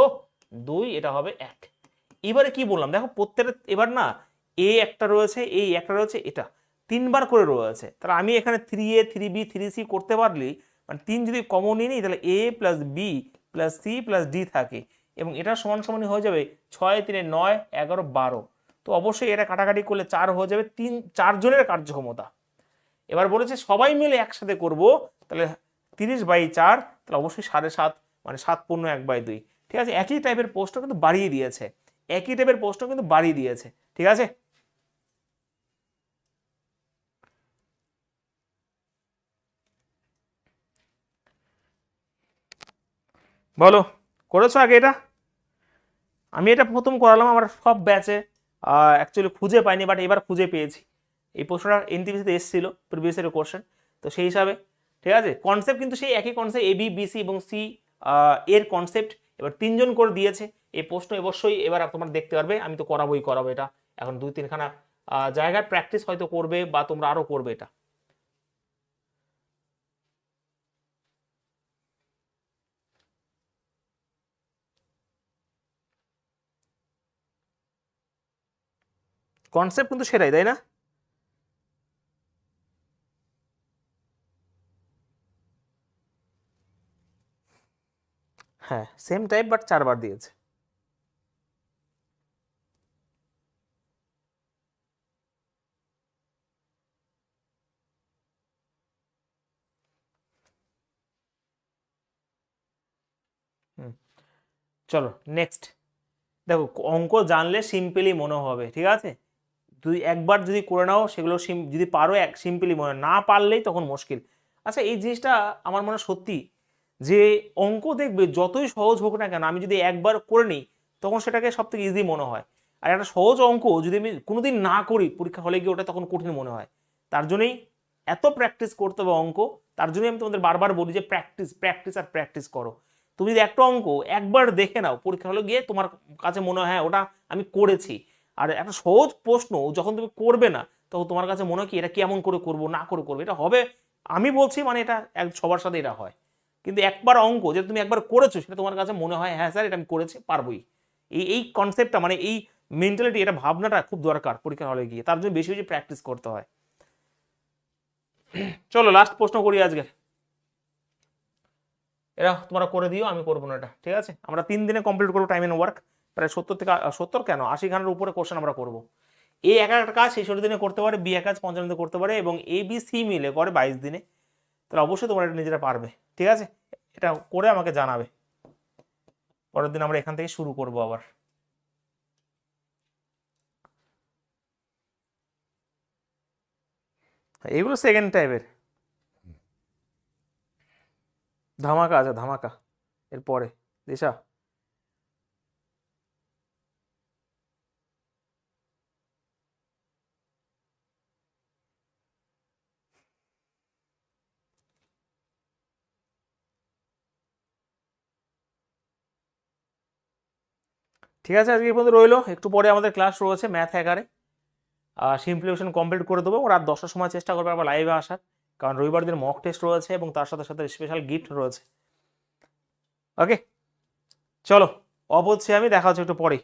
2, এটা হবে 1। এবারে কি বললাম দেখো প্রত্যেকটা এবার না এ একটা রয়েছে, এই একটা রয়েছে, এটা 3বার করে রয়েছে, তাহলে আমি এখানে 3a 3b 3c করতে পারলি মানে 3 যদি কমন নিই তাহলে a plus B plus C plus D থাকে এবং এটা সমান সমানই হয়ে যাবে 6 3 9 11 12। তো অবশ্যই এটা কাটাকাটি করলে 4 হয়ে যাবে, 4 জনের কার্যক্ষমতা। এবার বলেছে সবাই মিলে একসাথে করব, তাহলে 30/4, তাহলে অবশ্যই 7.5 মানে 7 পূর্ণ 1/2। ঠিক আছে, একই টাইপের পোস্টও কিন্তু বাড়িয়ে দিয়েছে, একই টাইপের পোস্টও কিন্তু বাড়িয়ে দিয়েছে। ঠিক আছে, বলো করেছো আগে এটা? আমি এটা প্রথম করালাম আমার সব ব্যাচে, অ্যাকচুয়ালি খুঁজে পাইনি বাট এবার খুঁজে পেয়েছি। এই প্রশ্নটা এনটিপিসিতে এসেছিল প্রিভিয়াস ইয়ারের কোশ্চেন, তো সেই হিসাবে ঠিক আছে। কনসেপ্ট কিন্তু সেই একই কনসেপ্ট, এ বি বি সি এবং সি এর কনসেপ্ট এবার 3জন করে দিয়েছে। এই প্রশ্ন অবশ্যই এবার তোমরা দেখতে পারবে, আমি তো করাবো এটা, এখন 2-3খানা জায়গায় প্র্যাকটিস হয়তো করবে বা তোমরা আরো করবে এটা। কনসেপ্ট কিন্তু সেটাই, তাই না? হ্যাঁ সেম টাইপ বাট 4বার দিয়েছে। চলো নেক্সট দেখো, অঙ্ক জানলে সিম্পলি মনে হবে, ঠিক আছে, একবার যদি করে নাও সেগুলো যদি পারো সিম্পলি মনে, না পারলেই তখন মুশকিল। আচ্ছা এই জিনিসটা আমার মনে হয় সত্যি যে অঙ্ক দেখবে যতই সহজ হোক না কেন, আমি যদি একবার করে নিই তখন সেটাকে সব থেকে ইজি মনে হয়। আর একটা সহজ অঙ্ক যদি আমি কোনোদিন না করি পরীক্ষা হলে গিয়ে ওটা তখন কঠিন মনে হয়। তার জন্যই এত প্র্যাকটিস করতে হবে অঙ্ক, তার জন্যই আমি তোমাদের বারবার বলি যে প্র্যাকটিস প্র্যাকটিস আর প্র্যাকটিস করো। তুমি যদি একটা অঙ্ক একবার দেখে নাও পরীক্ষা হলে গিয়ে তোমার কাছে মনে হয় হ্যাঁ ওটা আমি করেছি। আর একটা সহজ প্রশ্ন যখন তুমি করবে না তখন তোমার কাছে মনে হয় কি এটা কেমন করে করবো না করে করবো, এটা হবে আমি বলছি মানে এটা সবার সাথে এটা হয়। কিন্তু একবার অঙ্ক যেটা তুমি একবার করেছো সেটা তোমার কাছে মনে হয় হ্যাঁ স্যার এটা আমি করেছি পারবোই। এই কনসেপ্টটা মানে এই মেন্টালিটি, এটা ভাবনাটা খুব দরকার পরীক্ষা হলে গিয়ে, তার জন্য বেশি বেশি প্র্যাকটিস করতে হয়। চলো লাস্ট প্রশ্ন করি আজকে, এরা তোমরা করে দিও, আমি করবো না এটা, ঠিক আছে। আমরা 3 দিনে কমপ্লিট করবো টাইম এন্ড ওয়ার্ক, প্রায় 70 থেকে 70 কেন 80 খানের উপরে কোশ্চেন আমরা করবো। এ একটা কাজ 66 দিনে করতে পারে, বি এক কাজ 55 দিনে করতে পারে এবং এ বি সি মিলে করে 22 দিনে। তাহলে অবশ্যই তোমরা এটা নিজেরা পারবে, ঠিক আছে। এটা করে আমাকে জানাবে, পরের দিন আমরা এখান থেকে শুরু করব আবার। এগুলো সেকেন্ড টাইপের, ধামাকা আছে ধামাকা এরপরে। দিশা ঠিক আছে, আজকে এই পর্যন্ত রইলো, একটু পরে আমাদের ক্লাস রয়েছে ম্যাথ হ্যাকারে, সিম্পলিফিকেশন কমপ্লিট করে দেবো, রাত 10টার সময় চেষ্টা করবে আবার লাইভে আসার, কারণ রবিবার দিন মক টেস্ট রয়েছে এবং তার সাথে সাথে স্পেশাল গিফট রয়েছে। ওকে চলো, অব হচ্ছে আমি, দেখা হচ্ছে একটু পরেই।